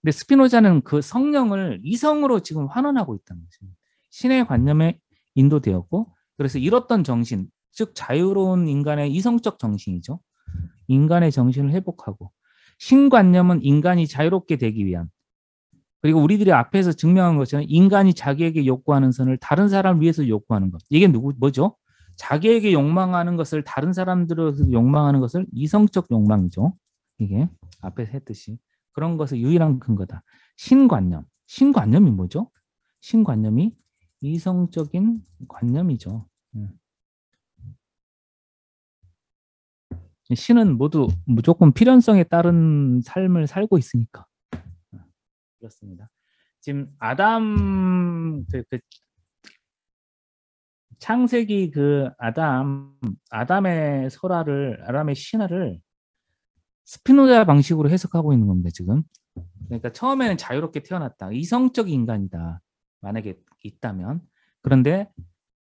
근데 스피노자는 그 성령을 이성으로 지금 환원하고 있다는 것입니다. 신의 관념에 인도되었고, 그래서 잃었던 정신, 즉 자유로운 인간의 이성적 정신이죠. 인간의 정신을 회복하고, 신관념은 인간이 자유롭게 되기 위한, 그리고 우리들이 앞에서 증명한 것처럼 인간이 자기에게 요구하는 선을 다른 사람을 위해서 요구하는 것. 이게 뭐죠? 자기에게 욕망하는 것을 다른 사람들을 욕망하는 것을 이성적 욕망이죠. 이게 앞에서 했듯이. 그런 것의 유일한 근거다. 신관념이 뭐죠? 신관념이 이성적인 관념이죠. 신은 모두 무조건 필연성에 따른 삶을 살고 있으니까. 그렇습니다. 지금 창세기 아담의 신화를 스피노자 방식으로 해석하고 있는 겁니다, 지금. 그러니까 처음에는 자유롭게 태어났다. 이성적 인간이다. 만약에 있다면. 그런데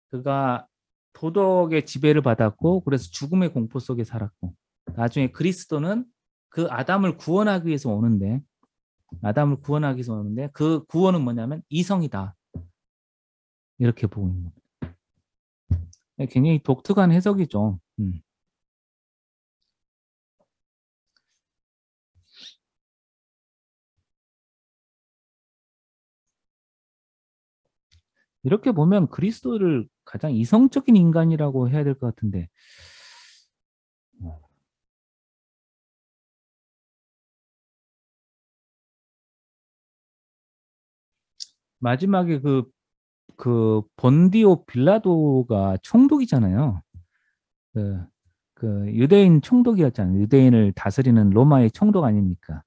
그가 도덕의 지배를 받았고, 그래서 죽음의 공포 속에 살았고, 나중에 그리스도는 그 아담을 구원하기 위해서 오는데, 그 구원은 뭐냐면 이성이다. 이렇게 보고 있는 겁니다. 굉장히 독특한 해석이죠. 이렇게 보면 그리스도를 가장 이성적인 인간이라고 해야 될 것 같은데, 마지막에 그 본디오 빌라도가 총독이잖아요. 그, 그 유대인 총독이었잖아요. 유대인을 다스리는 로마의 총독 아닙니까?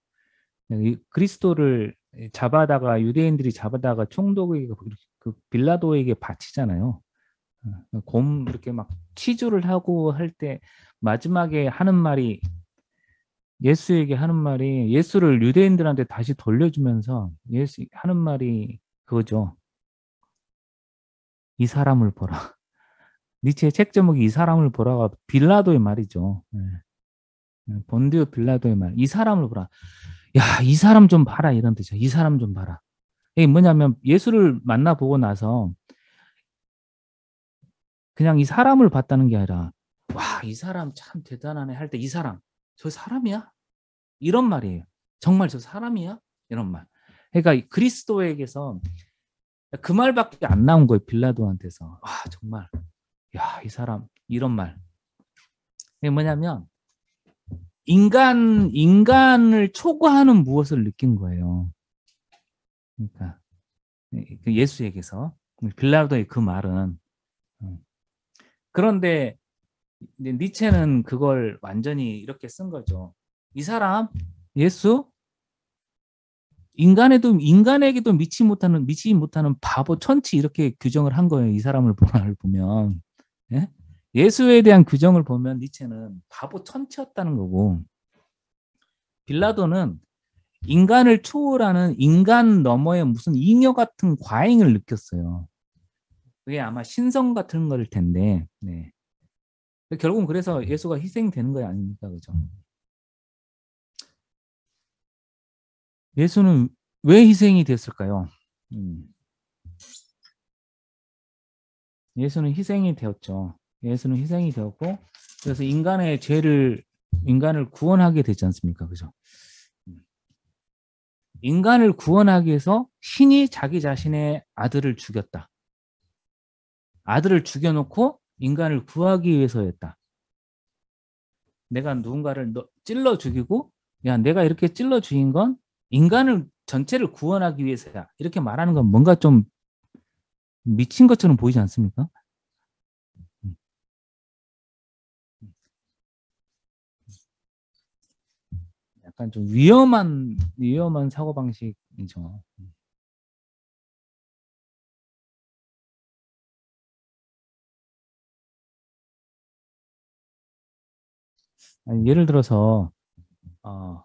그리스도를 유대인들이 잡아다가 총독에게, 그 빌라도에게 바치잖아요. 곰 이렇게 막 치주를 하고 할 때 마지막에 하는 말이 예수에게 하는 말이 예수를 유대인들한테 다시 돌려주면서 예수 하는 말이 그거죠. 이 사람을 보라. 니체의 책 제목이 이 사람을 보라가 빌라도의 말이죠. 본디오 빌라도의 말. 이 사람을 보라. 야, 이 사람 좀 봐라 이런 뜻이야. 이 사람 좀 봐라. 이게 뭐냐면 예수를 만나보고 나서 그냥 이 사람을 봤다는 게 아니라 와, 이 사람 참 대단하네 할 때 이 사람, 저 사람이야? 이런 말이에요. 정말 저 사람이야? 이런 말. 그러니까 그리스도에게서 그 말밖에 안 나온 거예요. 빌라도한테서. 와, 정말 야, 이 사람 이런 말. 이게 뭐냐면 인간을 초과하는 무엇을 느낀 거예요. 그러니까 그 예수에게서 빌라도의 그 말은 그런데 이제 니체는 그걸 완전히 이렇게 쓴 거죠. 이 사람 예수 인간에게도 미치지 못하는 바보 천치 이렇게 규정을 한 거예요. 이 사람을 보면 예? 예수에 대한 규정을 보면 니체는 바보 천치였다는 거고 빌라도는 인간을 초월하는 인간 너머의 무슨 잉여 같은 과잉을 느꼈어요. 그게 아마 신성 같은 걸 텐데 네. 결국은 그래서 예수가 희생되는 거 아닙니까? 그죠? 예수는 왜 희생이 됐을까요? 예수는 희생이 되었죠. 예수는 희생이 되었고 그래서 인간을 구원하게 되지 않습니까? 그죠? 인간을 구원하기 위해서 신이 자기 자신의 아들을 죽였다. 아들을 죽여놓고 인간을 구하기 위해서였다. 내가 누군가를 찔러 죽이고 야 내가 이렇게 찔러 죽인 건 인간을 전체를 구원하기 위해서야. 이렇게 말하는 건 뭔가 좀 미친 것처럼 보이지 않습니까? 약간 좀 위험한 사고방식이죠. 아니, 예를 들어서 어,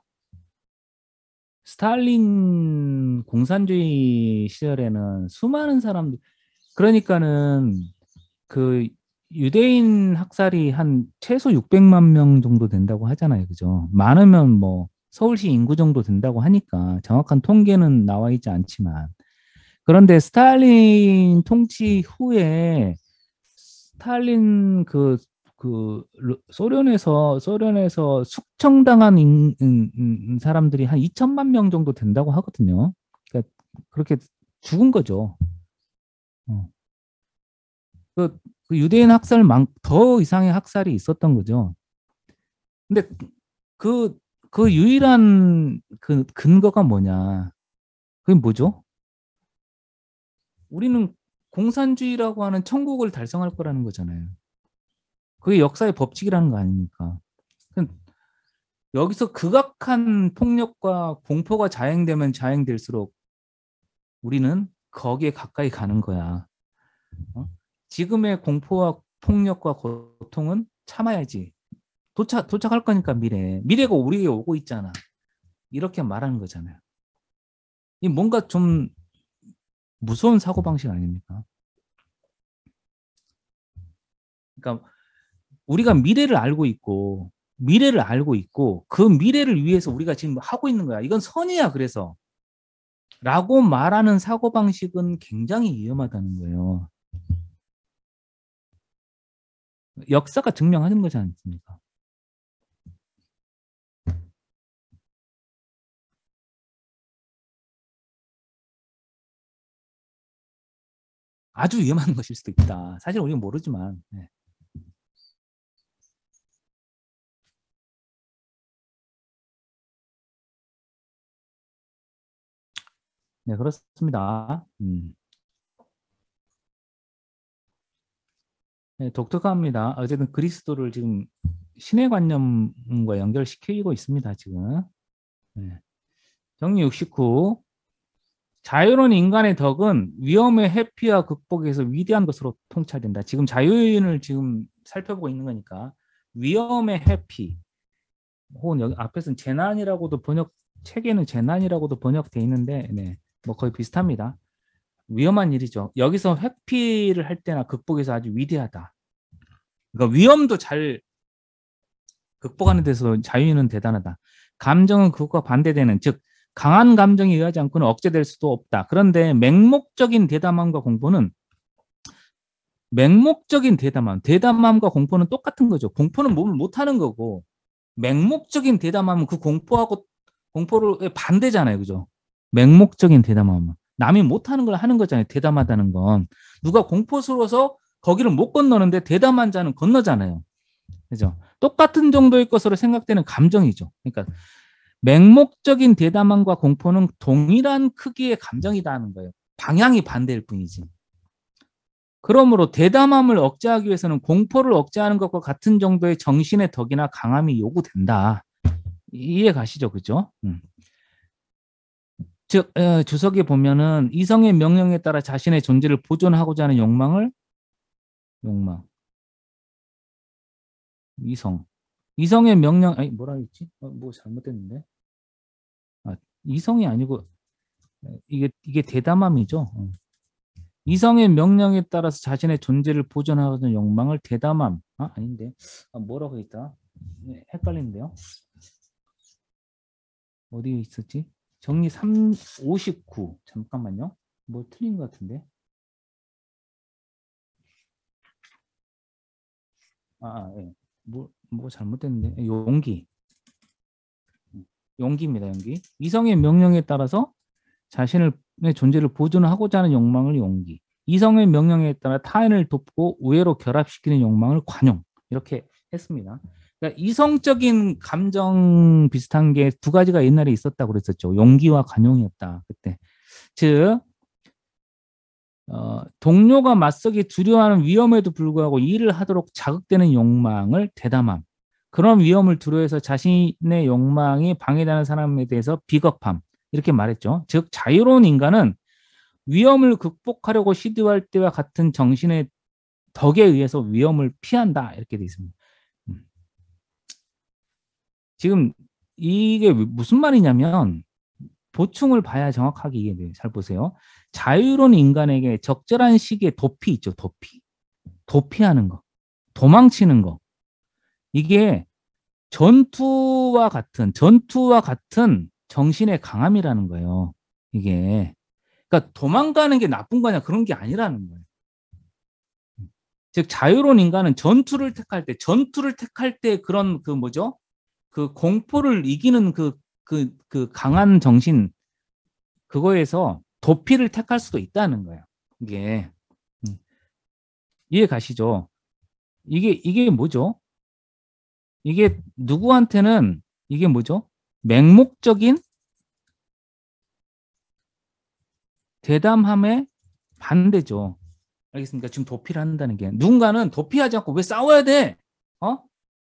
스탈린 공산주의 시절에는 수많은 사람들 그러니까는 그 유대인 학살이 한 최소 600만 명 정도 된다고 하잖아요. 그죠? 많으면 뭐 서울시 인구 정도 된다고 하니까 정확한 통계는 나와 있지 않지만 그런데 스탈린 통치 후에 스탈린 소련에서 숙청당한 사람들이 한 2천만 명 정도 된다고 하거든요. 그러니까 그렇게 죽은 거죠. 어. 그, 그 유대인 더 이상의 학살이 있었던 거죠. 근데 그, 그 유일한 그 근거가 뭐냐? 그게 뭐죠? 우리는 공산주의라고 하는 천국을 달성할 거라는 거잖아요. 그게 역사의 법칙이라는 거 아닙니까? 여기서 극악한 폭력과 공포가 자행되면 자행될수록 우리는 거기에 가까이 가는 거야. 어? 지금의 공포와 폭력과 고통은 참아야지. 도착할 거니까 미래가 우리에게 오고 있잖아. 이렇게 말하는 거잖아요. 이 뭔가 좀 무서운 사고방식 아닙니까? 그러니까 우리가 미래를 알고 있고 그 미래를 위해서 우리가 지금 하고 있는 거야. 이건 선이야. 그래서 라고 말하는 사고방식은 굉장히 위험하다는 거예요. 역사가 증명하는 거지 않습니까? 아주 위험한 것일 수도 있다. 사실 우리는 모르지만. 네. 네, 그렇습니다. 네, 독특합니다. 어쨌든 그리스도를 지금 신의 관념과 연결시키고 있습니다. 지금. 네. 정리 69. 자유로운 인간의 덕은 위험의 회피와 극복에서 위대한 것으로 통찰된다. 지금 자유인을 지금 살펴보고 있는 거니까 위험의 회피 혹은 여기 앞에서는 재난이라고도 책에는 재난이라고도 번역돼 있는데 네, 뭐 거의 비슷합니다. 위험한 일이죠. 여기서 회피를 할 때나 극복에서 아주 위대하다. 그러니까 위험도 잘 극복하는 데서 자유인은 대단하다. 감정은 그것과 반대되는 즉 강한 감정에 의하지 않고는 억제될 수도 없다. 그런데 맹목적인 대담함과 공포는 대담함과 공포는 똑같은 거죠. 공포는 몸을 못하는 거고 맹목적인 대담함은 그 공포를 반대잖아요. 그죠? 맹목적인 대담함은 남이 못하는 걸 하는 거잖아요. 대담하다는 건 누가 공포스러워서 거기를 못 건너는데 대담한 자는 건너잖아요. 그죠? 똑같은 정도의 것으로 생각되는 감정이죠. 그러니까 맹목적인 대담함과 공포는 동일한 크기의 감정이라는 거예요. 방향이 반대일 뿐이지. 그러므로 대담함을 억제하기 위해서는 공포를 억제하는 것과 같은 정도의 정신의 덕이나 강함이 요구된다. 이해 가시죠? 그죠? 즉 주석에 보면은 이성의 명령에 따라 자신의 존재를 보존하고자 하는 욕망 이성의 명령 아니 뭐라 했지? 뭐 잘못됐는데 이성이 아니고 이게 대담함이죠. 이성의 명령에 따라서 자신의 존재를 보존하고자 하는 욕망을 대담함 아닌데 뭐라고 했다? 네, 헷갈리는데요. 어디에 있었지? 정리 59 잠깐만요. 뭐 틀린 것 같은데. 예. 뭐 잘못됐는데. 용기입니다. 용기. 이성의 명령에 따라서 자신의 존재를 보존하고자 하는 욕망을 용기. 이성의 명령에 따라 타인을 돕고 우애로 결합시키는 욕망을 관용. 이렇게 했습니다. 그러니까 이성적인 감정 비슷한 게 두 가지가 옛날에 있었다고 그랬었죠. 용기와 관용이었다. 그때. 즉 동료가 맞서기 두려워하는 위험에도 불구하고 일을 하도록 자극되는 욕망을 대담함. 그런 위험을 두려워해서 자신의 욕망이 방해되는 사람에 대해서 비겁함. 이렇게 말했죠. 즉 자유로운 인간은 위험을 극복하려고 시도할 때와 같은 정신의 덕에 의해서 위험을 피한다. 이렇게 되어 있습니다. 지금 이게 무슨 말이냐면 보충을 봐야 정확하게 이해돼요. 잘 보세요. 자유로운 인간에게 적절한 시기에 도피 있죠. 도피하는 거. 도망치는 거. 이게 전투와 같은 정신의 강함이라는 거예요. 이게. 그러니까 도망가는 게 나쁜 거냐 그런 게 아니라는 거예요. 즉 자유로운 인간은 전투를 택할 때 그런 그 뭐죠? 그 공포를 이기는 그 강한 정신 그거에서 도피를 택할 수도 있다는 거예요. 이게 이해 가시죠? 이게 뭐죠? 이게 누구한테는 이게 뭐죠? 맹목적인 대담함의 반대죠. 알겠습니까? 지금 도피를 한다는 게 누군가는 도피하지 않고 왜 싸워야 돼?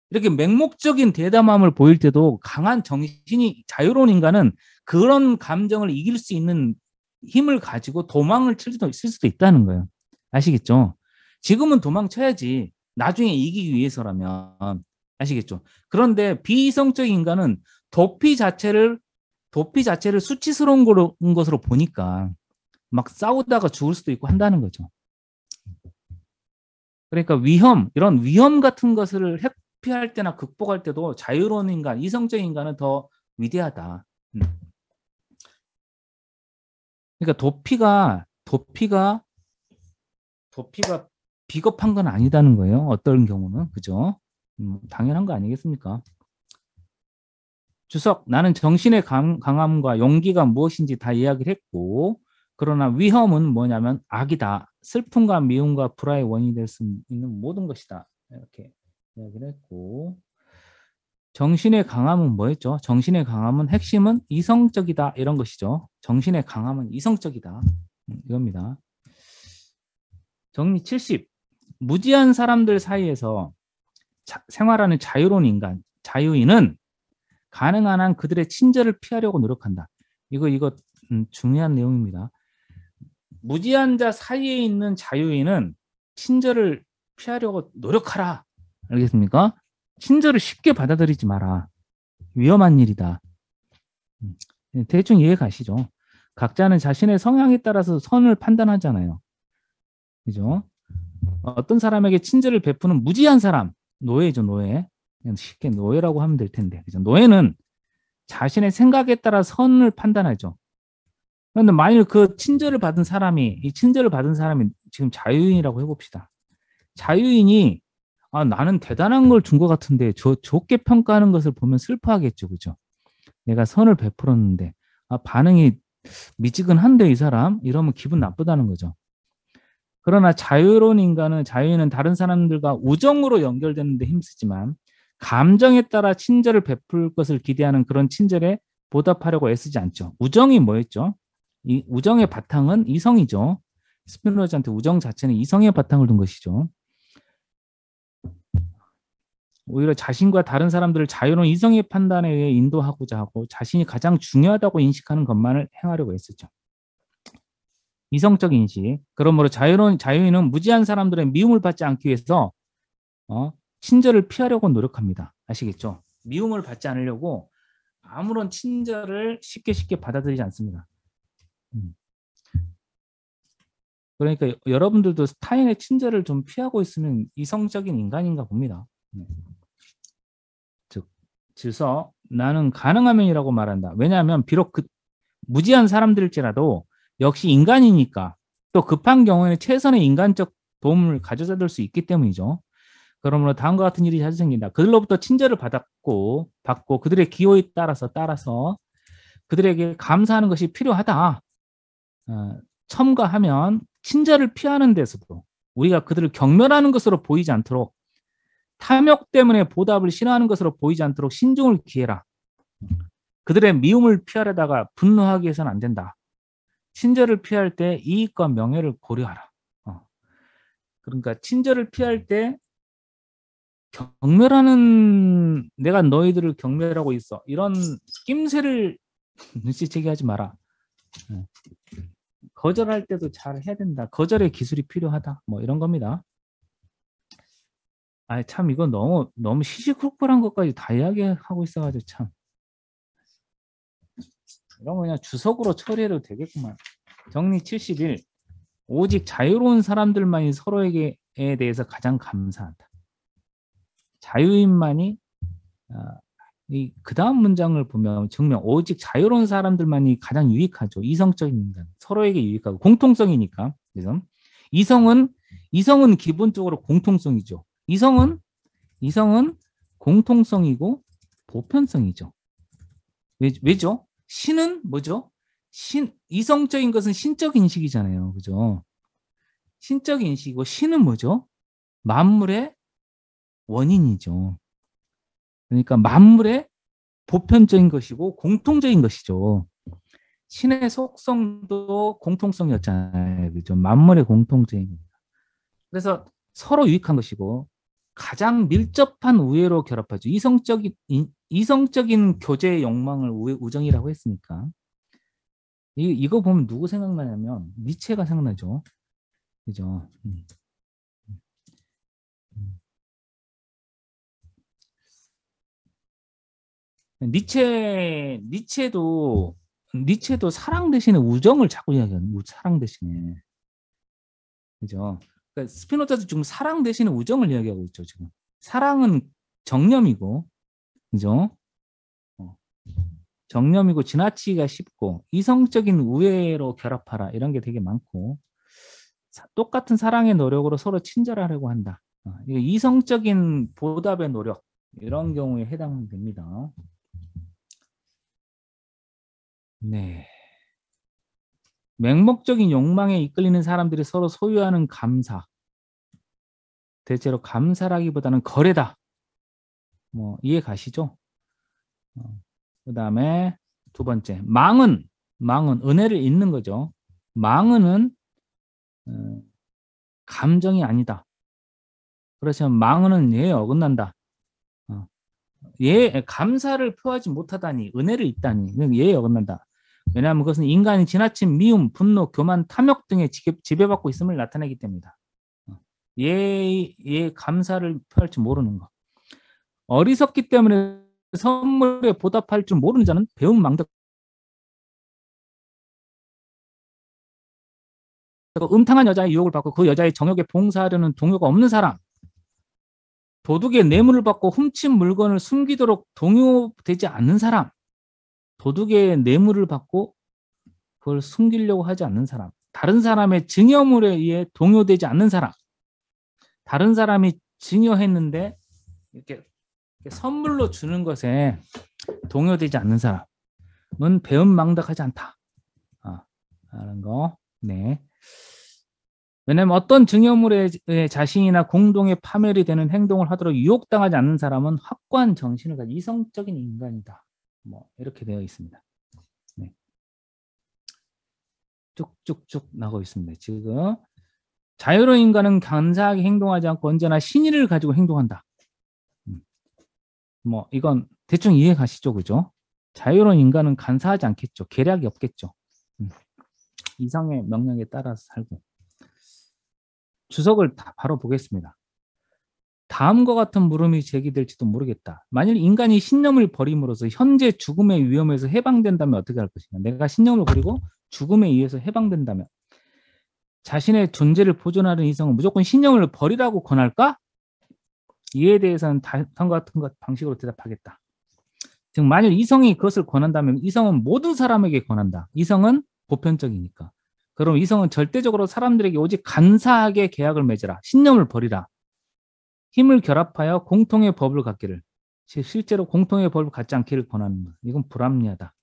이렇게 맹목적인 대담함을 보일 때도 강한 정신이 자유로운 인간은 그런 감정을 이길 수 있는 힘을 가지고 도망을 칠 수도 있다는 거예요. 아시겠죠? 지금은 도망쳐야지. 나중에 이기기 위해서라면. 아시겠죠? 그런데 비이성적인 인간은 도피 자체를 수치스러운 것으로 보니까 막 싸우다가 죽을 수도 있고 한다는 거죠. 그러니까 이런 위험 같은 것을 회피할 때나 극복할 때도 자유로운 인간, 이성적인 인간은 더 위대하다. 그러니까 도피가 비겁한 건 아니다는 거예요. 어떤 경우는. 그죠? 당연한 거 아니겠습니까? 주석, 나는 정신의 강함과 용기가 무엇인지 다 이야기를 했고, 그러나 위험은 뭐냐면 악이다. 슬픔과 미움과 불화의 원인이 될 수 있는 모든 것이다. 이렇게 이야기를 했고, 정신의 강함은 뭐였죠? 정신의 강함은 핵심은 이성적이다. 이런 것이죠. 정신의 강함은 이성적이다. 이겁니다. 정리 70. 무지한 사람들 사이에서 생활하는 자유로운 인간, 자유인은 가능한 한 그들의 친절을 피하려고 노력한다. 이거 중요한 내용입니다. 무지한 자 사이에 있는 자유인은 친절을 피하려고 노력하라. 알겠습니까? 친절을 쉽게 받아들이지 마라. 위험한 일이다. 대충 이해 가시죠? 각자는 자신의 성향에 따라서 선을 판단하잖아요. 그죠? 어떤 사람에게 친절을 베푸는 무지한 사람, 노예죠, 노예. 그냥 쉽게 노예라고 하면 될 텐데. 그죠? 노예는 자신의 생각에 따라 선을 판단하죠. 그런데 만일 그 친절을 받은 사람이, 이 친절을 받은 사람이 지금 자유인이라고 해봅시다. 자유인이 나는 대단한 걸 준 것 같은데 좋게 평가하는 것을 보면 슬퍼하겠죠. 그죠? 내가 선을 베풀었는데 반응이 미지근한데 이 사람? 이러면 기분 나쁘다는 거죠. 그러나 자유로운 인간은 자유인은 다른 사람들과 우정으로 연결되는 데 힘쓰지만 감정에 따라 친절을 베풀 것을 기대하는 그런 친절에 보답하려고 애쓰지 않죠. 우정이 뭐였죠? 이 우정의 바탕은 이성이죠. 스피노자한테 우정 자체는 이성의 바탕을 둔 것이죠. 오히려 자신과 다른 사람들을 자유로운 이성의 판단에 의해 인도하고자 하고 자신이 가장 중요하다고 인식하는 것만을 행하려고 애쓰죠. 이성적 인식. 그러므로 자유인은 무지한 사람들의 미움을 받지 않기 위해서 친절을 피하려고 노력합니다. 아시겠죠? 미움을 받지 않으려고 아무런 친절을 쉽게 받아들이지 않습니다. 그러니까 여러분들도 타인의 친절을 좀 피하고 있으면 이성적인 인간인가 봅니다. 즉, 질서 나는 가능하면이라고 말한다. 왜냐하면 비록 무지한 사람들일지라도 역시 인간이니까 또 급한 경우에는 최선의 인간적 도움을 가져다 줄 수 있기 때문이죠. 그러므로 다음과 같은 일이 자주 생긴다. 그들로부터 친절을 받고 그들의 기호에 따라서 그들에게 감사하는 것이 필요하다. 첨가하면 친절을 피하는 데서도 우리가 그들을 경멸하는 것으로 보이지 않도록 탐욕 때문에 보답을 싫어하는 것으로 보이지 않도록 신중을 기해라. 그들의 미움을 피하려다가 분노하기 위해서는 안 된다. 친절을 피할 때 이익과 명예를 고려하라. 그러니까 친절을 피할 때 경멸하는 내가 너희들을 경멸하고 있어. 이런 낌새를 눈치채게 하지 마라. 거절할 때도 잘 해야 된다. 거절의 기술이 필요하다. 뭐 이런 겁니다. 참 이건 너무 시시콜콜한 것까지 다 이야기하고 있어가지고 참. 이런 거 그냥 주석으로 처리해도 되겠구만. 정리 71. 오직 자유로운 사람들만이 서로에게 대해서 가장 감사한다. 자유인만이 그 다음 문장을 보면 증명 오직 자유로운 사람들만이 가장 유익하죠. 이성적인 인간. 서로에게 유익하고 공통성이니까. 그래서 이성은 기본적으로 공통성이죠. 이성은 공통성이고 보편성이죠. 왜죠? 신은 뭐죠? 이성적인 것은 신적 인식이잖아요. 그죠? 신적 인식이고 신은 뭐죠? 만물의 원인이죠. 그러니까 만물의 보편적인 것이고 공통적인 것이죠. 신의 속성도 공통성이었잖아요. 그죠? 만물의 공통적인 겁니다. 그래서 서로 유익한 것이고 가장 밀접한 우애로 결합하죠. 이성적인 교제의 욕망을 우정이라고 했으니까. 이거 보면 누구 생각나냐면 니체가 생각나죠. 그죠? 니체도 사랑 대신에 우정을 자꾸 이야기하는 사랑 대신에. 그죠? 그러니까 스피노자도 지금 사랑 대신에 우정을 이야기하고 있죠. 지금 사랑은 정념이고, 그죠? 정념이고 지나치기가 쉽고 이성적인 우애로 결합하라 이런 게 되게 많고 똑같은 사랑의 노력으로 서로 친절하려고 한다. 이성적인 보답의 노력 이런 경우에 해당됩니다. 네. 맹목적인 욕망에 이끌리는 사람들이 서로 소유하는 감사. 대체로 감사라기보다는 거래다. 뭐 이해 가시죠? 그 다음에 두 번째, 망은 은혜를 잇는 거죠. 망은은 감정이 아니다. 그래서 망은은 예에 어긋난다. 감사를 표하지 못하다니, 은혜를 잇다니, 예에 어긋난다. 왜냐하면 그것은 인간이 지나친 미움, 분노, 교만, 탐욕 등에 지배받고 있음을 나타내기 때문이다. 얘의 감사를 표할 줄 모르는 거. 어리석기 때문에 선물에 보답할 줄 모르는 자는 배은망덕. 음탕한 여자의 유혹을 받고 그 여자의 정욕에 봉사하려는 동요가 없는 사람, 도둑의 뇌물을 받고 훔친 물건을 숨기도록 동요되지 않는 사람, 도둑의 뇌물을 받고 그걸 숨기려고 하지 않는 사람, 다른 사람의 증여물에 의해 동요되지 않는 사람, 다른 사람이 증여했는데 이렇게 선물로 주는 것에 동요되지 않는 사람은 배은망덕하지 않다. 라는 거. 네. 왜냐하면 어떤 증여물에 자신이나 공동의 파멸이 되는 행동을 하도록 유혹당하지 않는 사람은 확고한 정신을 가진 이성적인 인간이다. 뭐 이렇게 되어 있습니다. 네. 쭉쭉쭉 나오고 있습니다. 지금 자유로운 인간은 간사하게 행동하지 않고 언제나 신의를 가지고 행동한다. 뭐 이건 대충 이해 가시죠, 그죠? 자유로운 인간은 간사하지 않겠죠. 계략이 없겠죠. 이성의 명령에 따라서 살고. 주석을 바로 보겠습니다. 다음과 같은 물음이 제기될지도 모르겠다. 만일 인간이 신념을 버림으로써 현재 죽음의 위험에서 해방된다면 어떻게 할 것이냐. 내가 신념을 버리고 죽음에 의해서 해방된다면 자신의 존재를 보존하는 이성은 무조건 신념을 버리라고 권할까? 이에 대해서는 다음과 같은 방식으로 대답하겠다. 즉 만일 이성이 그것을 권한다면 이성은 모든 사람에게 권한다. 이성은 보편적이니까. 그럼 이성은 절대적으로 사람들에게 오직 간사하게 계약을 맺으라. 신념을 버리라. 힘을 결합하여 공통의 법을 갖기를. 실제로 공통의 법을 갖지 않기를 권하는 것. 이건 불합리하다.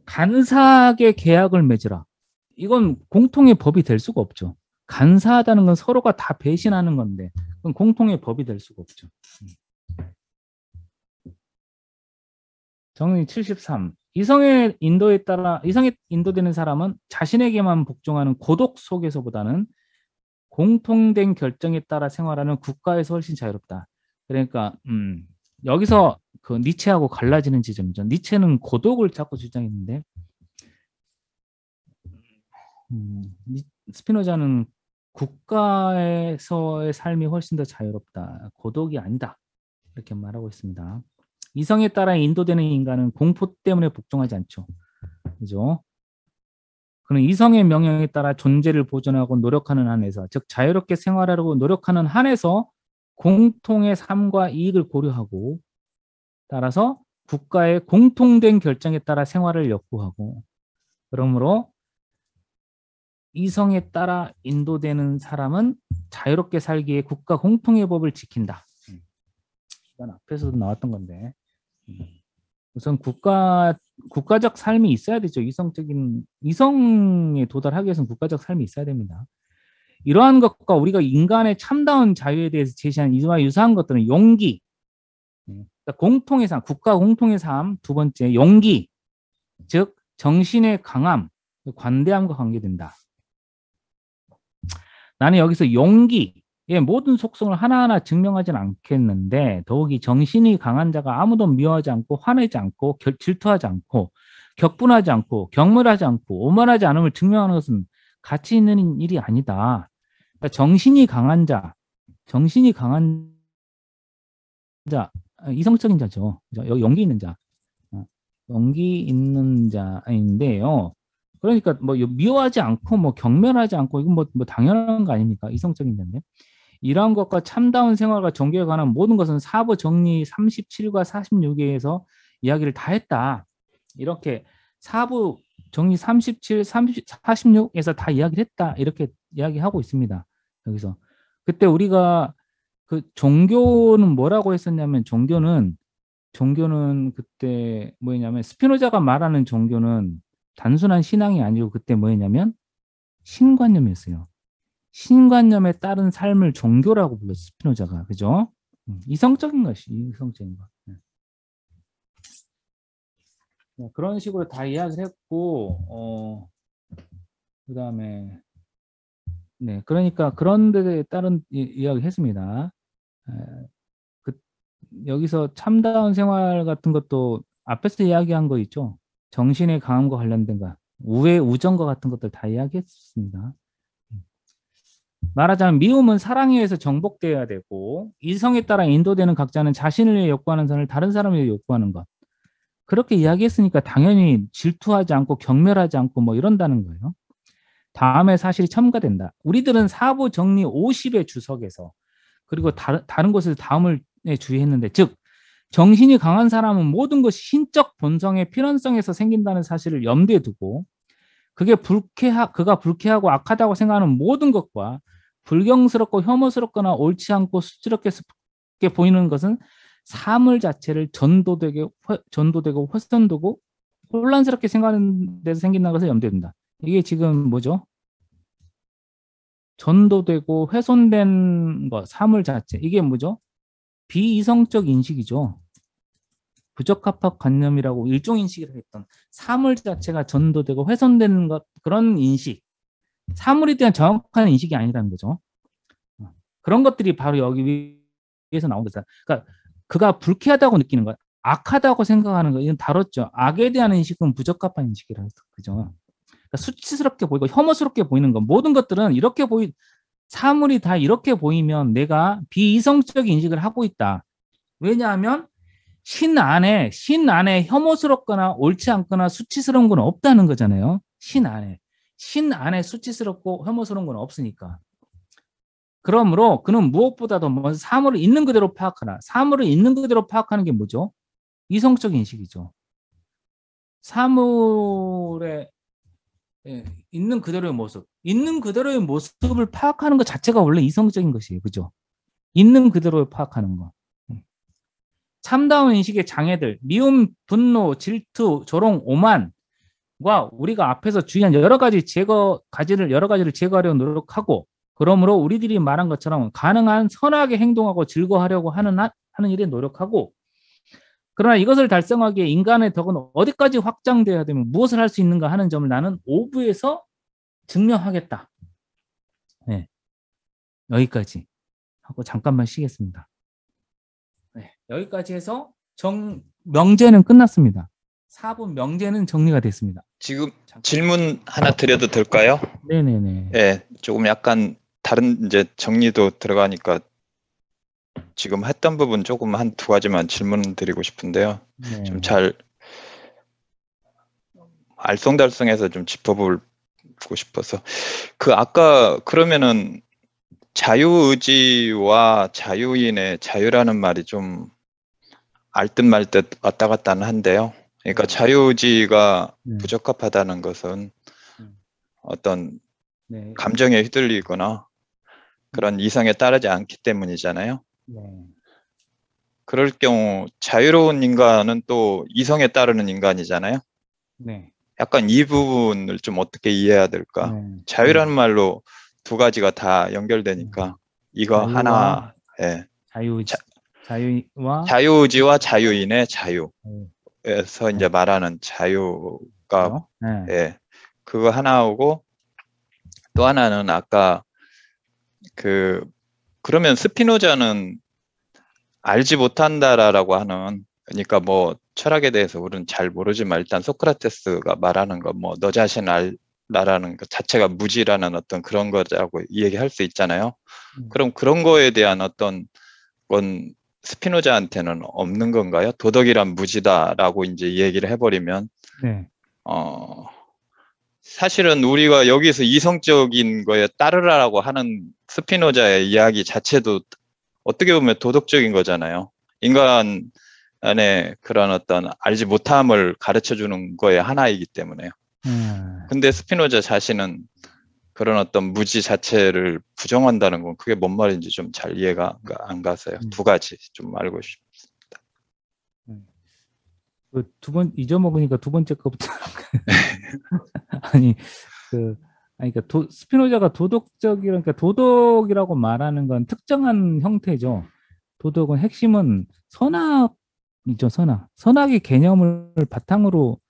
간사하게 계약을 맺으라. 이건 공통의 법이 될 수가 없죠. 간사하다는 건 서로가 다 배신하는 건데 그건 공통의 법이 될 수가 없죠. 정의 73. 이성의 인도되는 사람은 자신에게만 복종하는 고독 속에서보다는 공통된 결정에 따라 생활하는 국가에서 훨씬 자유롭다. 그러니까 여기서 그 니체하고 갈라지는 지점이죠. 니체는 고독을 자꾸 주장했는데 스피노자는 국가에서의 삶이 훨씬 더 자유롭다. 고독이 아니다. 이렇게 말하고 있습니다. 이성에 따라 인도되는 인간은 공포 때문에 복종하지 않죠. 그죠? 그는 이성의 명령에 따라 존재를 보존하고 노력하는 한에서, 즉 자유롭게 생활하려고 노력하는 한에서 공통의 삶과 이익을 고려하고 따라서 국가의 공통된 결정에 따라 생활을 역구하고, 그러므로 이성에 따라 인도되는 사람은 자유롭게 살기에 국가 공통의 법을 지킨다. 이건 앞에서도 나왔던 건데 우선 국가적 삶이 있어야 되죠. 이성에 도달하기 위해서는 국가적 삶이 있어야 됩니다. 이러한 것과 우리가 인간의 참다운 자유에 대해서 제시한 이와 유사한 것들은 용기, 그러니까 공통의 삶, 국가 공통의 삶. 두 번째, 용기, 즉 정신의 강함, 관대함과 관계된다. 나는 여기서 용기의 모든 속성을 하나하나 증명하지는 않겠는데 더욱이 정신이 강한 자가 아무도 미워하지 않고 화내지 않고 질투하지 않고 격분하지 않고 경멸하지 않고 오만하지 않음을 증명하는 것은 가치 있는 일이 아니다. 그러니까 정신이 강한 자, 이성적인 자죠. 여기 용기 있는 자, 용기 있는 자인데요. 그러니까 뭐 미워하지 않고 뭐 경멸하지 않고 이건 뭐 당연한 거 아닙니까? 이성적인 자인데. 이러한 것과 참다운 생활과 종교에 관한 모든 것은 사부 정리 37과 46에서 이야기를 다 했다. 이렇게 사부 정리 37, 46에서 다 이야기를 했다. 이렇게 이야기하고 있습니다. 여기서. 그때 우리가 그 종교는 뭐라고 했었냐면 종교는 그때 뭐였냐면 스피노자가 말하는 종교는 단순한 신앙이 아니고 그때 뭐였냐면 신관념이었어요. 신관념에 따른 삶을 종교라고 불렀어요. 스피노자가. 그죠? 이성적인 것이 이성적인 것. 그런 식으로 다 이야기를 했고 그다음에 네, 그러니까 그런 데에 따른 이야기 했습니다. 여기서 참다운 생활 같은 것도 앞에서 이야기한 거 있죠. 정신의 강함과 관련된 거, 우애, 우정과 같은 것들 다 이야기했습니다. 말하자면 미움은 사랑에 의해서 정복되어야 되고 이성에 따라 인도되는 각자는 자신을 위해 욕구하는 선을 다른 사람을 위해 욕구하는 것. 그렇게 이야기했으니까 당연히 질투하지 않고 경멸하지 않고 뭐 이런다는 거예요. 다음에 사실이 첨가된다. 우리들은 사부 정리 50의 주석에서 그리고 다른 곳에서 다음을 주의했는데 즉 정신이 강한 사람은 모든 것이 신적 본성의 필연성에서 생긴다는 사실을 염두에 두고 그가 불쾌하고 악하다고 생각하는 모든 것과 불경스럽고 혐오스럽거나 옳지 않고 수치스럽게 보이는 것은 사물 자체를 전도되고 훼손되고 혼란스럽게 생각하는 데서 생긴다는 것을 염두에 둔다. 이게 지금 뭐죠? 전도되고 훼손된 것, 사물 자체. 이게 뭐죠? 비이성적 인식이죠. 부적합학관념이라고 일종 인식을 했던 사물 자체가 전도되고 훼손되는 것, 그런 인식. 사물에 대한 정확한 인식이 아니라는 거죠. 그런 것들이 바로 여기 위에서 나온 거죠. 그러니까 그가 불쾌하다고 느끼는 것, 악하다고 생각하는 것, 이건 다뤘죠. 악에 대한 인식은 부적합한 인식이라 해서 그죠. 그러니까 수치스럽게 보이고 혐오스럽게 보이는 것, 모든 것들은 이렇게 사물이 다 이렇게 보이면 내가 비이성적 인식을 하고 있다. 왜냐하면 신 안에 혐오스럽거나 옳지 않거나 수치스러운 건 없다는 거잖아요. 신 안에 수치스럽고 혐오스러운 건 없으니까. 그러므로 그는 무엇보다도 먼저 사물을 있는 그대로 파악하라. 사물을 있는 그대로 파악하는 게 뭐죠? 이성적 인식이죠. 사물에 있는 그대로의 모습을 파악하는 것 자체가 원래 이성적인 것이에요. 그죠? 있는 그대로 파악하는 거. 참다운 인식의 장애들, 미움, 분노, 질투, 조롱, 오만과 우리가 앞에서 주의한 여러 가지를 제거하려고 노력하고, 그러므로 우리들이 말한 것처럼 가능한 선하게 행동하고 즐거워하려고 하는 일에 노력하고, 그러나 이것을 달성하기에 인간의 덕은 어디까지 확장되어야 되면 무엇을 할 수 있는가 하는 점을 나는 5부에서 증명하겠다. 네, 여기까지 하고 잠깐만 쉬겠습니다. 네, 여기까지 해서 명제는 끝났습니다. 4분 명제는 정리가 됐습니다. 지금 질문 하나 드려도 될까요? 네네네. 예, 조금 약간 다른 이제 정리도 들어가니까 지금 했던 부분 조금 한 두 가지만 질문 드리고 싶은데요. 네. 좀 잘 알쏭달쏭해서 좀 짚어보고 싶어서 아까 그러면은 자유의지와 자유인의 자유라는 말이 좀 알듯 말듯 왔다 갔다 한데요. 그러니까 자유의지가 부적합하다는 것은 어떤 감정에 휘둘리거나 그런 이성에 따르지 않기 때문이잖아요. 그럴 경우 자유로운 인간은 또 이성에 따르는 인간이잖아요. 약간 이 부분을 좀 어떻게 이해해야 될까? 자유라는 말로 두 가지가 다 연결되니까 이거 하나, 예. 자유의지와 자유인의 자유에서 이제 말하는 자유가, 예. 그거 하나하고 또 하나는 아까 그러면 스피노자는 알지 못한다라고 하는, 그러니까 뭐 철학에 대해서 우리는 잘 모르지만 일단 소크라테스가 말하는 거 뭐 너 자신 알라라는 것 자체가 무지라는 어떤 그런 거라고 얘기할 수 있잖아요. 그럼 그런 거에 대한 어떤 건 스피노자한테는 없는 건가요? 도덕이란 무지다라고 이제 얘기를 해버리면 사실은 우리가 여기서 이성적인 거에 따르라고 하는 스피노자의 이야기 자체도 어떻게 보면 도덕적인 거잖아요. 인간 안에 그런 어떤 알지 못함을 가르쳐 주는 거에 하나이기 때문에요. 근데 스피노자 자신은 그런 어떤 무지 자체를 부정한다는 건 그게 뭔 말인지 좀 잘 이해가 안 가서요. 두 가지 좀 알고 싶습니다. 두 번 잊어먹으니까 두 번째 거부터 아니 그러니까 스피노자가 도덕적이라니까 도덕이라고 말하는 건 특정한 형태죠. 도덕은 핵심은 선악이죠. 선악의 개념을 바탕으로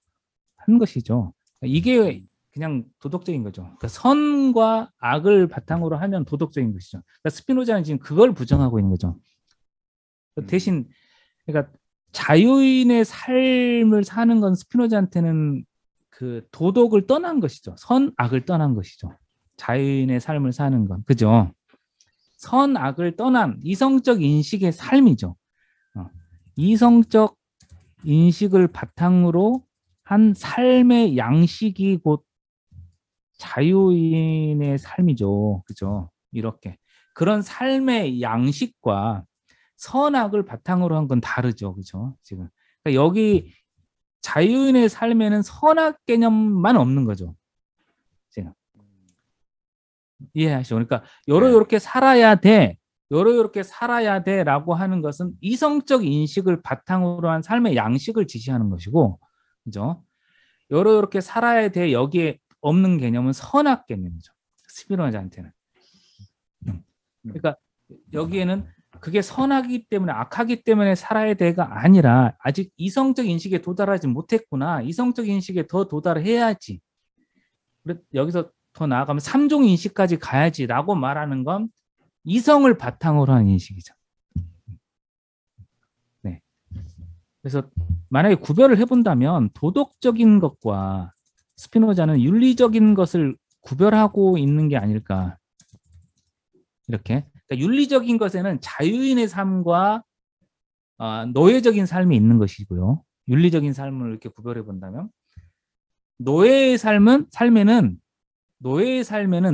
한 것이죠. 이게 그냥 도덕적인 거죠. 그러니까 선과 악을 바탕으로 하면 도덕적인 것이죠. 그러니까 스피노자는 지금 그걸 부정하고 있는 거죠. 대신 그러니까 자유인의 삶을 사는 건 스피노자한테는 그 도덕을 떠난 것이죠. 선악을 떠난 것이죠. 자유인의 삶을 사는 건. 그죠? 선악을 떠난 이성적 인식의 삶이죠. 이성적 인식을 바탕으로 한 삶의 양식이 곧 자유인의 삶이죠. 그죠? 이렇게. 그런 삶의 양식과 선악을 바탕으로 한 건 다르죠. 그죠? 지금. 그러니까 여기 자유인의 삶에는 선악 개념만 없는 거죠. 지금. 이해하시죠? 그러니까 요렇게 살아야 돼. 요렇게 살아야 돼라고 하는 것은 이성적 인식을 바탕으로 한 삶의 양식을 지시하는 것이고, 그죠? 요렇게 살아야 돼. 여기에 없는 개념은 선악 개념이죠. 스피노자한테는. 그러니까 여기에는 그게 선하기 때문에 악하기 때문에 살아야 돼가 아니라 아직 이성적 인식에 도달하지 못했구나. 이성적 인식에 더 도달해야지. 여기서 더 나아가면 삼종 인식까지 가야지라고 말하는 건 이성을 바탕으로 한 인식이죠. 네. 그래서 만약에 구별을 해본다면 도덕적인 것과 스피노자는 윤리적인 것을 구별하고 있는 게 아닐까. 이렇게. 그러니까 윤리적인 것에는 자유인의 삶과 노예적인 삶이 있는 것이고요. 윤리적인 삶을 이렇게 구별해 본다면 노예의 삶에는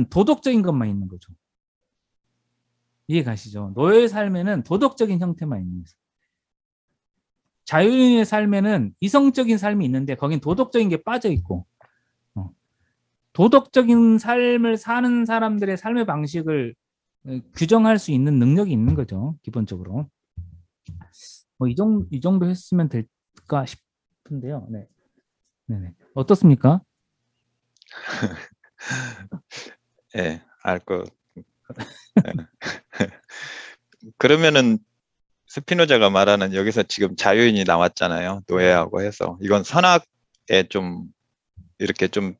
도덕적인 것만 있는 거죠. 이해 가시죠? 노예의 삶에는 도덕적인 형태만 있는 거죠. 자유인의 삶에는 이성적인 삶이 있는데 거긴 도덕적인 게 빠져 있고 도덕적인 삶을 사는 사람들의 삶의 방식을 규정할 수 있는 능력이 있는 거죠. 기본적으로. 뭐 이 정도 했으면 될까 싶은데요. 네. 네네. 어떻습니까? 예, 알 거. 그러면은 스피노자가 말하는 여기서 지금 자유인이 나왔잖아요. 노예하고 해서 이건 선악에 좀 이렇게 좀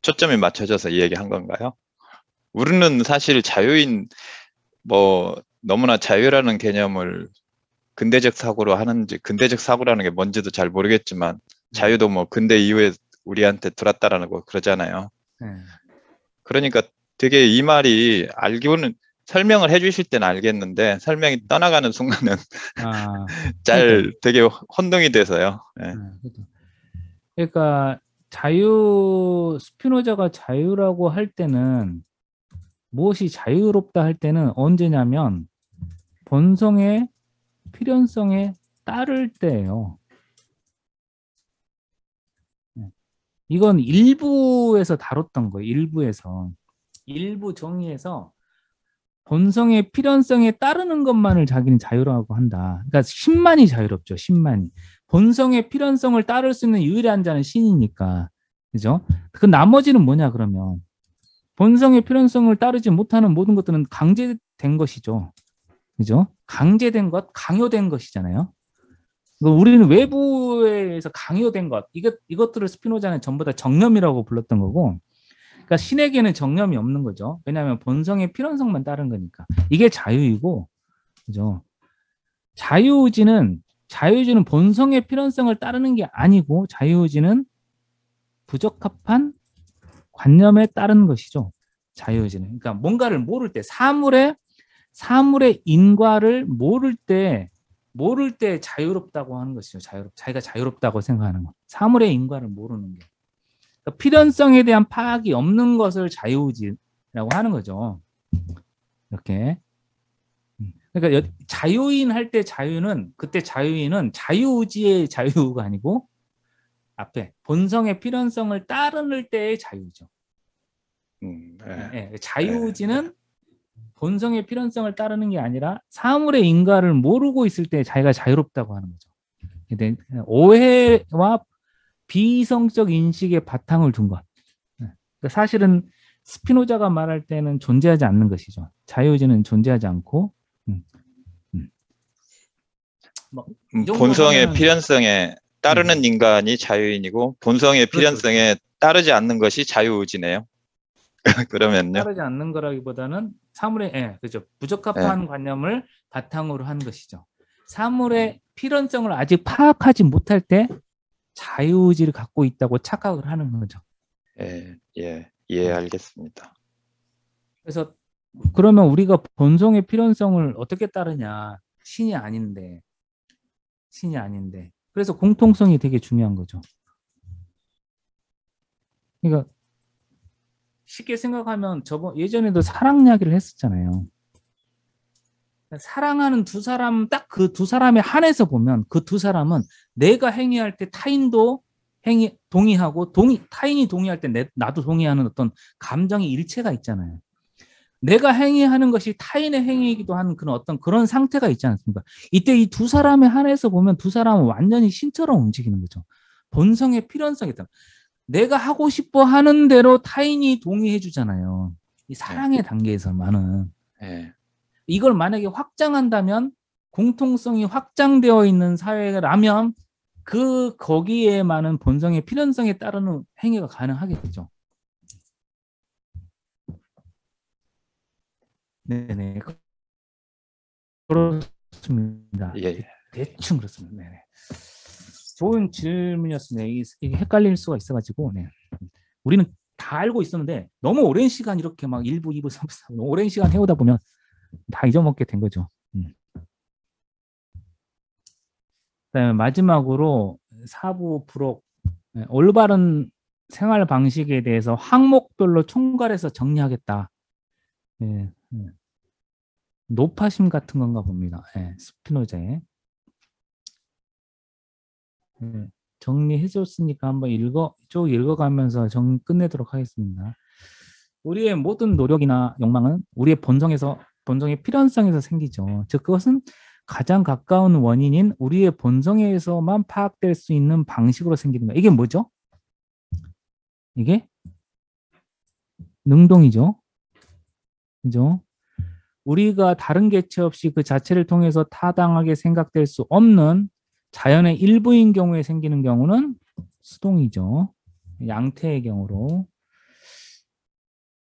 초점이 맞춰져서 이 얘기한 건가요? 우리는 사실 자유인 뭐 너무나 자유라는 개념을 근대적 사고로 하는지 근대적 사고라는 게 뭔지도 잘 모르겠지만 자유도 뭐 근대 이후에 우리한테 들어왔다라는 거 그러잖아요. 그러니까 되게 이 말이 알기로는 설명을 해주실 때는 알겠는데 설명이 떠나가는 순간은 잘 되게 혼동이 돼서요. 네. 그러니까 스피노자가 자유라고 할 때는 무엇이 자유롭다 할 때는 언제냐면 본성의 필연성에 따를 때예요. 이건 일부에서 다뤘던 거예요. 일부 정의에서 본성의 필연성에 따르는 것만을 자기는 자유라고 한다. 그러니까 신만이 자유롭죠. 신만이. 본성의 필연성을 따를 수 있는 유일한 자는 신이니까. 그죠? 그 나머지는 뭐냐 그러면 본성의 필연성을 따르지 못하는 모든 것들은 강제된 것이죠. 그죠? 강제된 것, 강요된 것이잖아요. 우리는 외부에서 강요된 것, 이것들을 스피노자는 전부 다 정념이라고 불렀던 거고, 그러니까 신에게는 정념이 없는 거죠. 왜냐하면 본성의 필연성만 따른 거니까. 이게 자유이고, 그죠? 자유의지는 본성의 필연성을 따르는 게 아니고, 자유의지는 부적합한 관념에 따른 것이죠. 자유의지는. 그러니까 뭔가를 모를 때, 사물의 인과를 모를 때 자유롭다고 하는 것이죠. 자기가 자유롭다고 생각하는 것. 사물의 인과를 모르는 게. 그러니까 필연성에 대한 파악이 없는 것을 자유의지라고 하는 거죠. 이렇게. 그러니까 자유인 할 때 그때 자유인은 자유의지의 자유가 아니고 앞에 본성의 필연성을 따르는 때의 자유죠. 자유의지는 본성의 필연성을 따르는 게 아니라 사물의 인과를 모르고 있을 때 자기가 자유롭다고 하는 거죠. 오해와 비이성적 인식의 바탕을 둔 것. 사실은 스피노자가 말할 때는 존재하지 않는 것이죠. 자유의지는 존재하지 않고 본성의 필연성에 따르는 인간이 자유인이고 본성의 필연성에 따르지 않는 것이 자유의지네요. 그러면요. 따르지 않는 거라기보다는 사물의 그렇죠. 부적합한 관념을 바탕으로 한 것이죠. 사물의 필연성을 아직 파악하지 못할 때 자유의지를 갖고 있다고 착각을 하는 거죠. 알겠습니다. 그래서 그러면 우리가 본성의 필연성을 어떻게 따르냐? 신이 아닌데. 그래서 공통성이 되게 중요한 거죠. 그러니까 쉽게 생각하면 예전에도 사랑 이야기를 했었잖아요. 사랑하는 두 사람, 딱 그 두 사람에 한해서 보면 그 두 사람은 내가 행위할 때 타인도 동의하고 타인이 동의할 때 나도 동의하는 어떤 감정의 일체가 있잖아요. 내가 행위하는 것이 타인의 행위이기도 한 그런 상태가 있지 않습니까? 이때 이 두 사람에 한해서 보면 두 사람은 완전히 신처럼 움직이는 거죠. 본성의 필연성이 있다. 내가 하고 싶어 하는 대로 타인이 동의해 주잖아요. 이 사랑의 단계에서만은. 이걸 만약에 확장한다면 공통성이 확장되어 있는 사회라면 거기에 많은 본성의 필연성에 따르는 행위가 가능하겠죠. 네네. 그렇습니다. 대충 그렇습니다. 네네. 좋은 질문이었습니다. 이게 헷갈릴 수가 있어가지고, 네. 우리는 다 알고 있었는데 너무 오랜 시간 이렇게 막 1부, 2부, 3부, 4부 오랜 시간 해오다 보면 다 잊어먹게 된 거죠. 그다음에 마지막으로 4부 부록 올바른 생활 방식에 대해서 항목별로 총괄해서 정리하겠다. 예, 노파심 같은 건가 봅니다. 스피노자의. 정리해줬으니까 한번 쭉 읽어가면서 끝내도록 하겠습니다. 우리의 모든 노력이나 욕망은 우리의 본성의 필연성에서 생기죠. 즉 그것은 가장 가까운 원인인 우리의 본성에서만 파악될 수 있는 방식으로 생기는 거예요. 이게 뭐죠? 이게 능동이죠. 그죠? 우리가 다른 개체 없이 그 자체를 통해서 타당하게 생각될 수 없는 자연의 일부인 경우에 생기는 경우는 수동이죠. 양태의 경우로.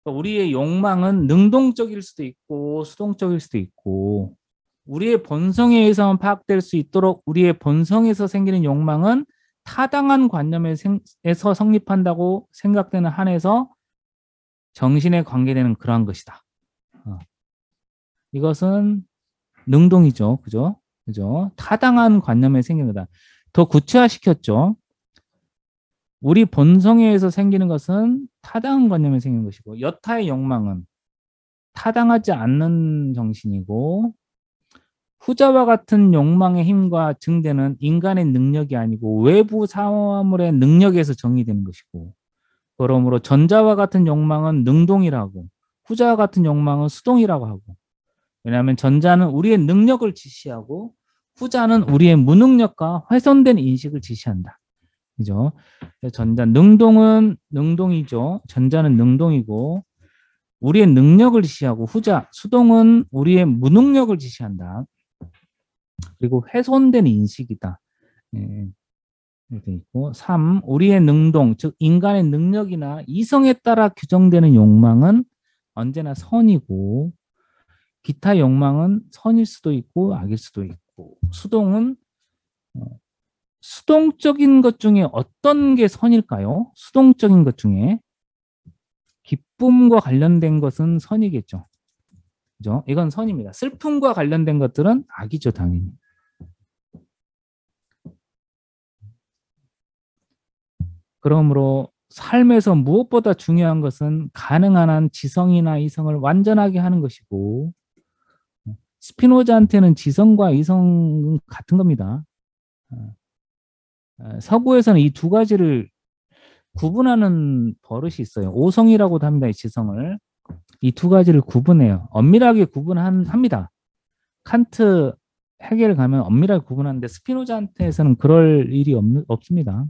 우리의 욕망은 능동적일 수도 있고 수동적일 수도 있고 우리의 본성에 의해서만 파악될 수 있도록 우리의 본성에서 생기는 욕망은 타당한 관념에서 성립한다고 생각되는 한에서 정신에 관계되는 그러한 것이다. 이것은 능동이죠. 그죠? 타당한 관념에 생기는 거다. 더 구체화시켰죠. 우리 본성에 의해서 생기는 것은 타당한 관념에 생기는 것이고 여타의 욕망은 타당하지 않는 정신이고 후자와 같은 욕망의 힘과 증대는 인간의 능력이 아니고 외부 사물의 능력에서 정의되는 것이고 그러므로 전자와 같은 욕망은 능동이라고 후자와 같은 욕망은 수동이라고 하고 왜냐하면 전자는 우리의 능력을 지시하고 후자는 우리의 무능력과 훼손된 인식을 지시한다. 그죠? 능동은 능동이죠. 전자는 능동이고 우리의 능력을 지시하고 수동은 우리의 무능력을 지시한다. 그리고 훼손된 인식이다. 이렇게 있고 3. 우리의 능동, 즉 인간의 능력이나 이성에 따라 규정되는 욕망은 언제나 선이고 기타 욕망은 선일 수도 있고 악일 수도 있고 수동은 수동적인 것 중에 어떤 게 선일까요? 수동적인 것 중에 기쁨과 관련된 것은 선이겠죠. 그죠? 이건 선입니다. 슬픔과 관련된 것들은 악이죠, 당연히. 그러므로 삶에서 무엇보다 중요한 것은 가능한 한 지성이나 이성을 완전하게 하는 것이고 스피노자한테는 지성과 이성은 같은 겁니다. 서구에서는 이 두 가지를 구분하는 버릇이 있어요. 오성이라고도 합니다. 이 지성을. 이 두 가지를 구분해요. 엄밀하게 구분합니다. 칸트, 헤겔 가면 엄밀하게 구분하는데 스피노자한테서는 그럴 일이 없습니다.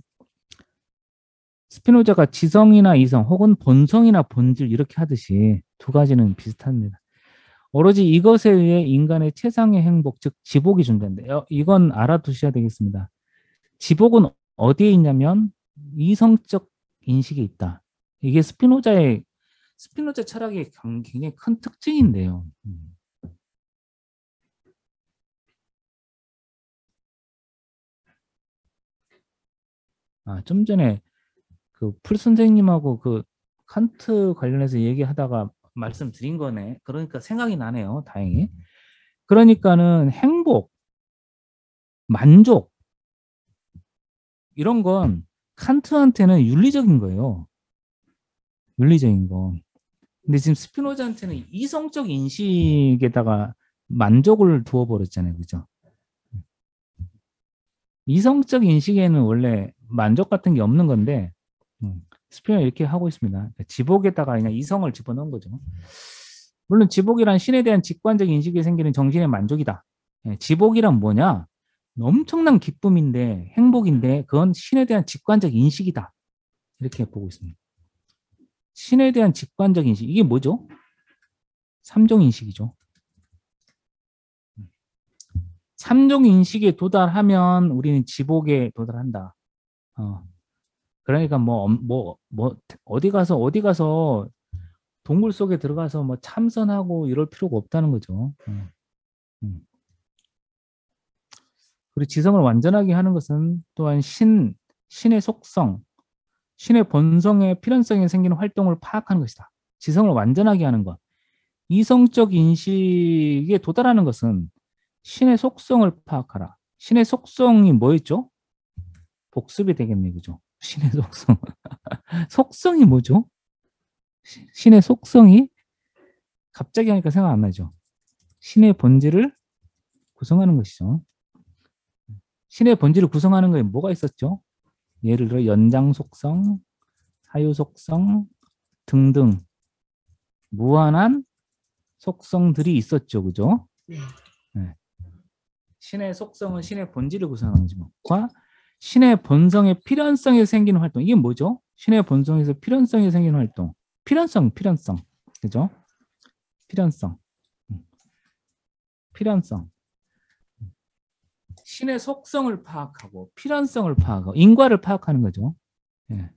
스피노자가 지성이나 이성 혹은 본성이나 본질 이렇게 하듯이 두 가지는 비슷합니다. 오로지 이것에 의해 인간의 최상의 행복, 즉 지복이 존재한대요. 이건 알아두셔야 되겠습니다. 지복은 어디에 있냐면 이성적 인식에 있다. 이게 스피노자 철학의 굉장히 큰 특징인데요. 좀 전에 그 풀 선생님하고 그 칸트 관련해서 얘기하다가 말씀드린 거네. 그러니까 생각이 나네요. 다행히. 그러니까는 행복, 만족 이런 건 칸트한테는 윤리적인 거예요. 윤리적인 거. 근데 지금 스피노자한테는 이성적 인식에다가 만족을 두어버렸잖아요. 그죠? 이성적 인식에는 원래 만족 같은 게 없는 건데 스피노 이렇게 하고 있습니다. 지복에다가 그냥 이성을 집어넣은 거죠. 물론 지복이란 신에 대한 직관적 인식이 생기는 정신의 만족이다. 지복이란 뭐냐? 엄청난 기쁨인데 행복인데 그건 신에 대한 직관적 인식이다. 이렇게 보고 있습니다. 신에 대한 직관적 인식. 이게 뭐죠? 삼종 인식이죠. 삼종 인식에 도달하면 우리는 지복에 도달한다. 그러니까 어디 가서 동굴 속에 들어가서 뭐 참선하고 이럴 필요가 없다는 거죠. 그리고 지성을 완전하게 하는 것은 또한 신의 속성, 신의 본성의 필연성에 생기는 활동을 파악하는 것이다. 지성을 완전하게 하는 것. 이성적 인식에 도달하는 것은 신의 속성을 파악하라. 신의 속성이 뭐였죠? 복습이 되겠네, 그죠? 신의 속성. 속성이 뭐죠? 신의 속성이 갑자기 하니까 생각 안 나죠? 신의 본질을 구성하는 것이죠. 신의 본질을 구성하는 거에 뭐가 있었죠? 예를 들어 연장 속성, 사유 속성 등등 무한한 속성들이 있었죠, 그죠? 네. 신의 속성은 신의 본질을 구성하는 거죠. 신의 본성의 필연성에 생기는 활동. 이게 뭐죠? 신의 본성에서 필연성에 생기는 활동. 필연성. 그죠? 필연성. 신의 속성을 파악하고 필연성을 파악하고 인과를 파악하는 거죠. 예.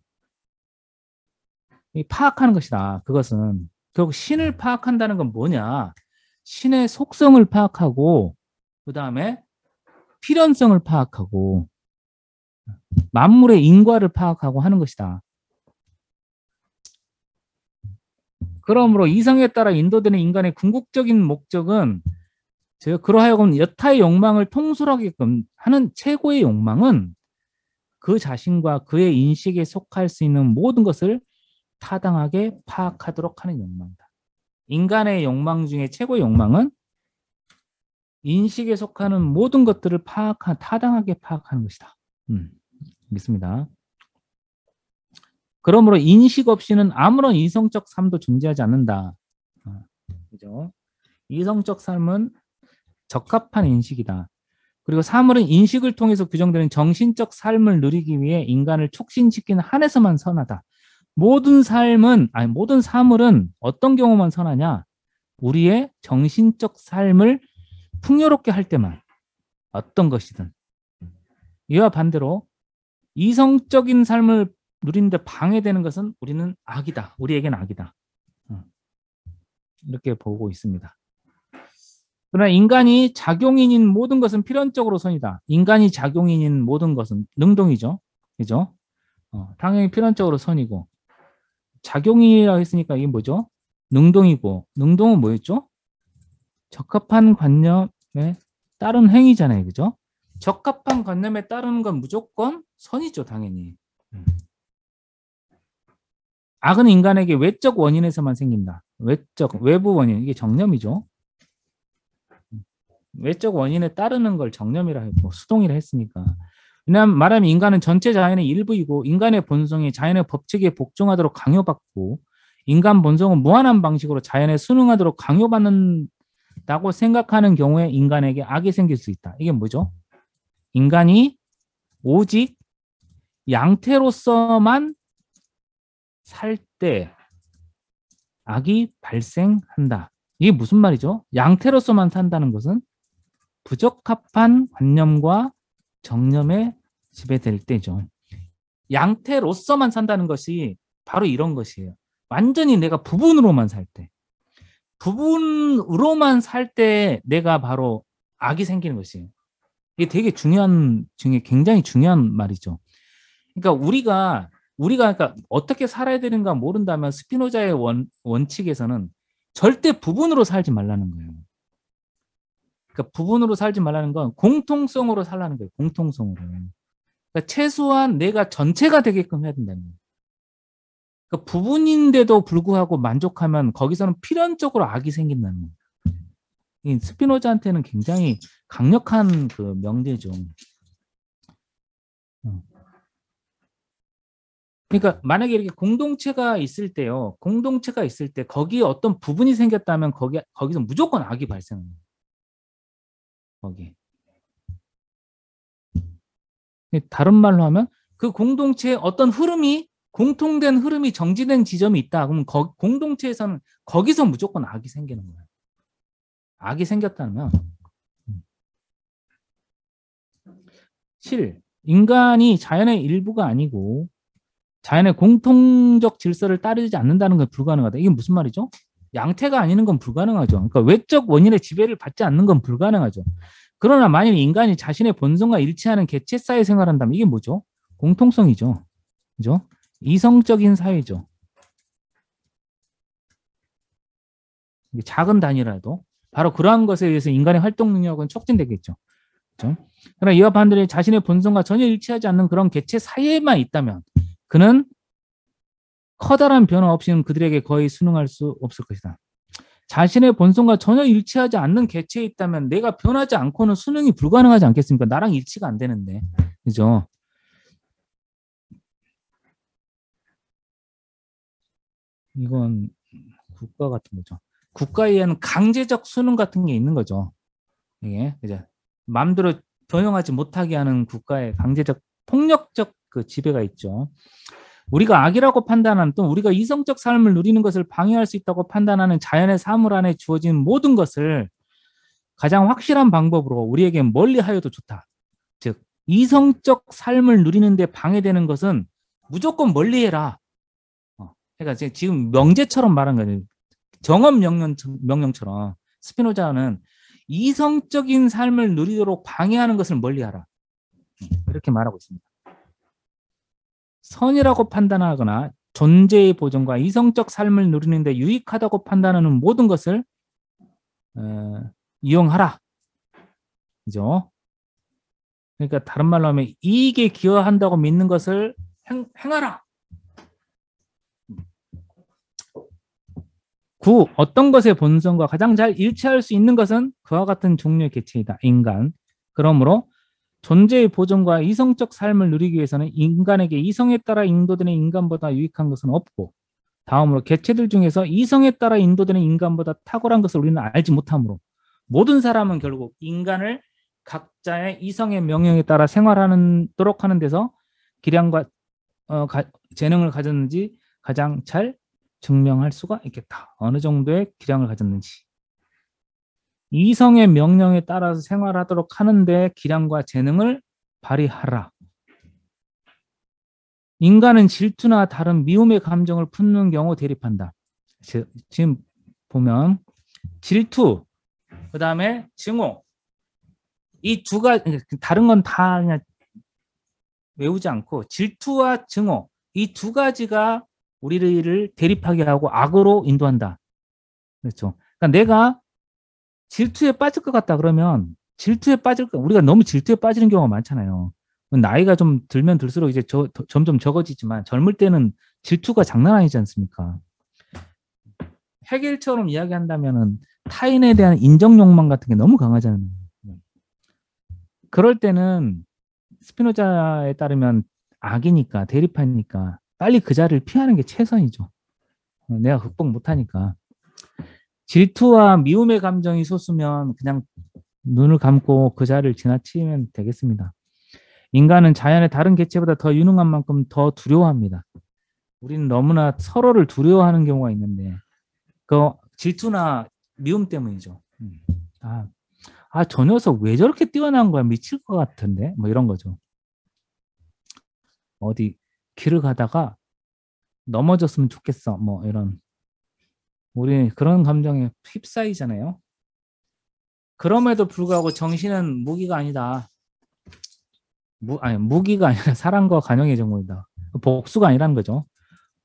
이 파악하는 것이다. 그것은 결국 신을 파악한다는 건 뭐냐? 신의 속성을 파악하고 그 다음에 필연성을 파악하고 만물의 인과를 파악하고 하는 것이다. 그러므로 이성에 따라 인도되는 인간의 궁극적인 목적은 그러하여금 여타의 욕망을 통솔하게끔 하는 최고의 욕망은 그 자신과 그의 인식에 속할 수 있는 모든 것을 타당하게 파악하도록 하는 욕망이다. 인간의 욕망 중에 최고의 욕망은 인식에 속하는 모든 것들을 타당하게 파악하는 것이다. 믿습니다. 그러므로 인식 없이는 아무런 이성적 삶도 존재하지 않는다. 그죠? 이성적 삶은 적합한 인식이다. 그리고 사물은 인식을 통해서 규정되는 정신적 삶을 누리기 위해 인간을 촉진시키는 한에서만 선하다. 모든 사물은 어떤 경우만 선하냐? 우리의 정신적 삶을 풍요롭게 할 때만 어떤 것이든. 이와 반대로 이성적인 삶을 누리는데 방해되는 것은 우리에게는 악이다. 이렇게 보고 있습니다. 그러나 인간이 작용인인 모든 것은 필연적으로 선이다. 인간이 작용인인 모든 것은 능동이죠. 그죠? 당연히 필연적으로 선이고 작용이라고 했으니까 이게 뭐죠? 능동이고 능동은 뭐였죠? 적합한 관념에 따른 행위잖아요. 그죠? 적합한 관념에 따르는 건 무조건 선이죠. 당연히. 악은 인간에게 외적 원인에서만 생긴다. 외부 원인. 이게 정념이죠. 외적 원인에 따르는 걸 정념이라 했고 수동이라 했으니까. 왜냐하면 말하면 인간은 전체 자연의 일부이고 인간의 본성이 자연의 법칙에 복종하도록 강요받고 인간 본성은 무한한 방식으로 자연에 순응하도록 강요받는다고 생각하는 경우에 인간에게 악이 생길 수 있다. 이게 뭐죠? 인간이 오직 양태로서만 살 때 악이 발생한다. 이게 무슨 말이죠? 양태로서만 산다는 것은 부적합한 관념과 정념에 지배될 때죠. 양태로서만 산다는 것이 바로 이런 것이에요. 완전히 내가 부분으로만 살 때. 부분으로만 살 때 내가 바로 악이 생기는 것이에요. 이게 되게 굉장히 중요한 말이죠. 그러니까 우리가 그러니까 어떻게 살아야 되는가 모른다면 스피노자의 원칙에서는 절대 부분으로 살지 말라는 거예요. 그러니까 부분으로 살지 말라는 건 공통성으로 살라는 거예요. 공통성으로. 그러니까 최소한 내가 전체가 되게끔 해야 된다는 거예요. 그러니까 부분인데도 불구하고 만족하면 거기서는 필연적으로 악이 생긴다는 거예요. 이 스피노자한테는 굉장히 강력한 그 명제죠. 그러니까 만약에 이렇게 공동체가 있을 때요. 공동체가 있을 때 거기에 어떤 부분이 생겼다면 거기서 무조건 악이 발생합니다. 거기. 다른 말로 하면 그 공동체에 어떤 흐름이 공통된 흐름이 정지된 지점이 있다. 그러면 공동체에서는 거기서 무조건 악이 생기는 거예요. 악이 생겼다면 인간이 자연의 일부가 아니고 자연의 공통적 질서를 따르지 않는다는 건 불가능하다. 이게 무슨 말이죠? 양태가 아니는 건 불가능하죠. 그러니까 외적 원인의 지배를 받지 않는 건 불가능하죠. 그러나 만일 인간이 자신의 본성과 일치하는 개체 사이에 생활한다면 이게 뭐죠? 공통성이죠. 그죠? 이성적인 사회죠. 작은 단위라도 바로 그러한 것에 의해서 인간의 활동 능력은 촉진되겠죠. 그렇죠? 그러나 이와 반대로 자신의 본성과 전혀 일치하지 않는 그런 개체 사이에만 있다면 그는 커다란 변화 없이는 그들에게 거의 순응할 수 없을 것이다. 자신의 본성과 전혀 일치하지 않는 개체에 있다면 내가 변하지 않고는 순응이 불가능하지 않겠습니까? 나랑 일치가 안 되는데. 그죠? 이건 국가 같은 거죠. 국가에 의한 강제적 순응 같은 게 있는 거죠. 이게 그죠? 마음대로 변형하지 못하게 하는 국가의 강제적 폭력적 그 지배가 있죠. 우리가 악이라고 판단하는 또 우리가 이성적 삶을 누리는 것을 방해할 수 있다고 판단하는 자연의 사물 안에 주어진 모든 것을 가장 확실한 방법으로 우리에게 멀리하여도 좋다. 즉 이성적 삶을 누리는데 방해되는 것은 무조건 멀리해라. 그러니까 지금 명제처럼 말한 거예요. 정업 명령처럼 스피노자는 이성적인 삶을 누리도록 방해하는 것을 멀리하라. 이렇게 말하고 있습니다. 선이라고 판단하거나 존재의 보존과 이성적 삶을 누리는데 유익하다고 판단하는 모든 것을 이용하라. 그죠? 그러니까 다른 말로 하면 이익에 기여한다고 믿는 것을 행하라. 9. 어떤 것의 본성과 가장 잘 일치할 수 있는 것은 그와 같은 종류의 개체이다. 인간. 그러므로 존재의 보존과 이성적 삶을 누리기 위해서는 인간에게 이성에 따라 인도되는 인간보다 유익한 것은 없고 다음으로 개체들 중에서 이성에 따라 인도되는 인간보다 탁월한 것을 우리는 알지 못하므로 모든 사람은 결국 인간을 각자의 이성의 명령에 따라 생활하도록 하는 데서 기량과 재능을 가졌는지 가장 잘 증명할 수가 있겠다. 어느 정도의 기량을 가졌는지. 이성의 명령에 따라서 생활하도록 하는데 기량과 재능을 발휘하라. 인간은 질투나 다른 미움의 감정을 품는 경우 대립한다. 지금 보면 질투, 그 다음에 증오. 이 두 가지, 다른 건 다 그냥 외우지 않고 질투와 증오, 이 두 가지가 우리를 대립하게 하고 악으로 인도한다. 그렇죠. 그러니까 내가 질투에 빠질 것 같다 그러면 우리가 너무 질투에 빠지는 경우가 많잖아요. 나이가 좀 들면 들수록 이제 점점 적어지지만 젊을 때는 질투가 장난 아니지 않습니까? 헤겔처럼 이야기한다면은 타인에 대한 인정 욕망 같은 게 너무 강하잖아요. 그럴 때는 스피노자에 따르면 악이니까 대립하니까 빨리 그 자리를 피하는 게 최선이죠. 내가 극복 못하니까. 질투와 미움의 감정이 솟으면 그냥 눈을 감고 그 자리를 지나치면 되겠습니다. 인간은 자연의 다른 개체보다 더 유능한 만큼 더 두려워합니다. 우리는 너무나 서로를 두려워하는 경우가 있는데 그 질투나 미움 때문이죠. 저 녀석 왜 저렇게 뛰어난 거야? 미칠 것 같은데? 뭐 이런 거죠. 어디 길을 가다가 넘어졌으면 좋겠어. 뭐 이런. 우리 그런 감정에 휩싸이잖아요. 그럼에도 불구하고 정신은 무기가 아니다. 무기가 아니라 사랑과 간영의 정복이다. 복수가 아니라는 거죠.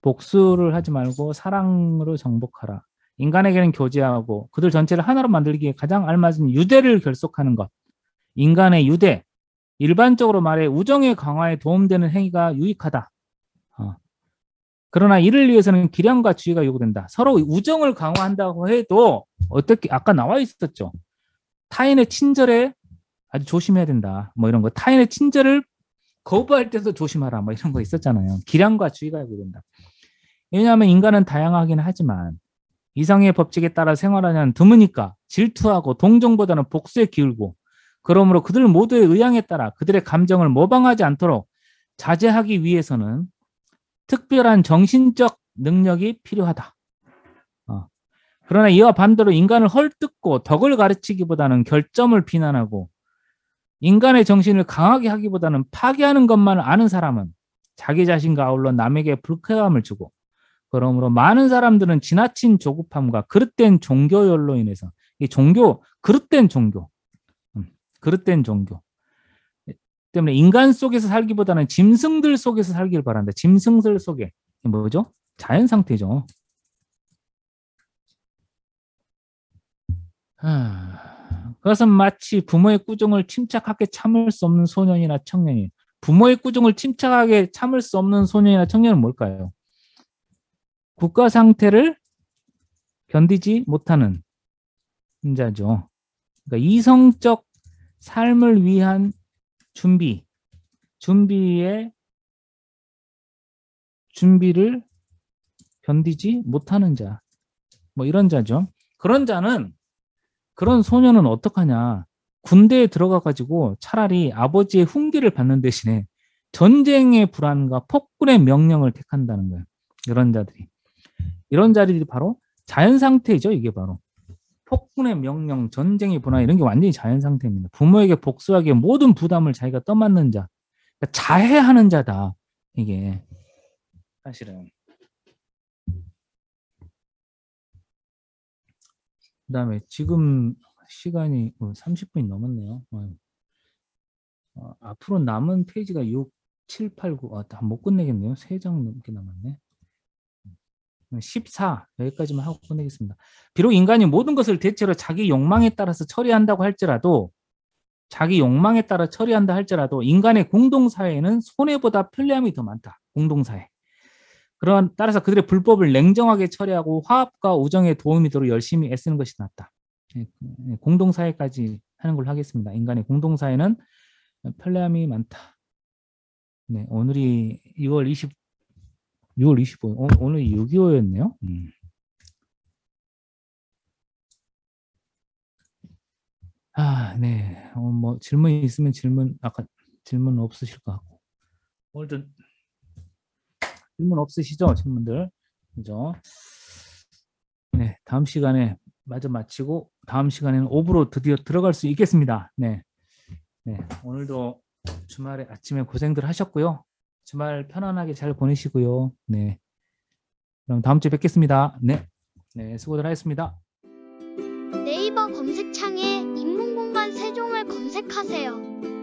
복수를 하지 말고 사랑으로 정복하라. 인간에게는 교제하고 그들 전체를 하나로 만들기에 가장 알맞은 유대를 결속하는 것. 인간의 유대, 일반적으로 말해 우정의 강화에 도움되는 행위가 유익하다. 그러나 이를 위해서는 기량과 주의가 요구된다. 서로 우정을 강화한다고 해도 어떻게 아까 나와 있었죠. 타인의 친절에 아주 조심해야 된다. 뭐 이런 거. 타인의 친절을 거부할 때도 조심하라. 뭐 이런 거 있었잖아요. 기량과 주의가 요구된다. 왜냐하면 인간은 다양하긴 하지만 이성의 법칙에 따라 생활하는 드무니까 질투하고 동정보다는 복수에 기울고 그러므로 그들 모두의 의향에 따라 그들의 감정을 모방하지 않도록 자제하기 위해서는 특별한 정신적 능력이 필요하다. 그러나 이와 반대로 인간을 헐뜯고 덕을 가르치기보다는 결점을 비난하고 인간의 정신을 강하게 하기보다는 파괴하는 것만 아는 사람은 자기 자신과 아울러 남에게 불쾌감을 주고 그러므로 많은 사람들은 지나친 조급함과 그릇된 종교열로 인해서 이 종교, 그릇된 종교 때문에 인간 속에서 살기보다는 짐승들 속에서 살기를 바란다. 짐승들 속에 뭐죠? 자연 상태죠. 그것은 마치 부모의 꾸중을 침착하게 참을 수 없는 소년이나 청년이 부모의 꾸중을 침착하게 참을 수 없는 소년이나 청년은 뭘까요? 국가 상태를 견디지 못하는 자죠. 그러니까 이성적 삶을 위한 준비를 견디지 못하는 자. 뭐 이런 자죠. 그런 소년은 어떡하냐. 군대에 들어가 가지고 차라리 아버지의 훈계를 받는 대신에 전쟁의 불안과 폭군의 명령을 택한다는 거예요. 이런 자들이 바로 자연 상태죠. 이게 바로 폭군의 명령, 전쟁의 불안 이런 게 완전히 자연 상태입니다. 부모에게 복수하기에 모든 부담을 자기가 떠맡는 자, 그러니까 자해하는 자다. 이게 사실은. 그다음에 지금 시간이 30분이 넘었네요. 앞으로 남은 페이지가 6, 7, 8, 9. 다 못 끝내겠네요. 3장 넘게 남았네. 14 여기까지만 하고 끝내겠습니다. 비록 인간이 모든 것을 대체로 자기 욕망에 따라서 처리한다고 할지라도 인간의 공동사회에는 손해보다 편리함이 더 많다. 공동사회. 따라서 그들의 불법을 냉정하게 처리하고 화합과 우정에 도움이 되도록 열심히 애쓰는 것이 낫다. 공동사회까지 하는 걸로 하겠습니다. 인간의 공동사회는 편리함이 많다. 네, 오늘이 6월 25일, 오늘 6.25였네요. 네. 뭐 질문이 있으면 아까 질문 없으실 것 같고. 오늘도 질문 없으시죠, 친구들? 그죠? 네, 다음 시간에 마저 마치고 다음 시간에는 5부로 드디어 들어갈 수 있겠습니다. 네. 오늘도 주말에 아침에 고생들 하셨고요. 주말 편안하게 잘 보내시고요. 네. 그럼 다음 주에 뵙겠습니다. 네. 수고들 하셨습니다. 네이버 검색창에 인문공간 세종을 검색하세요.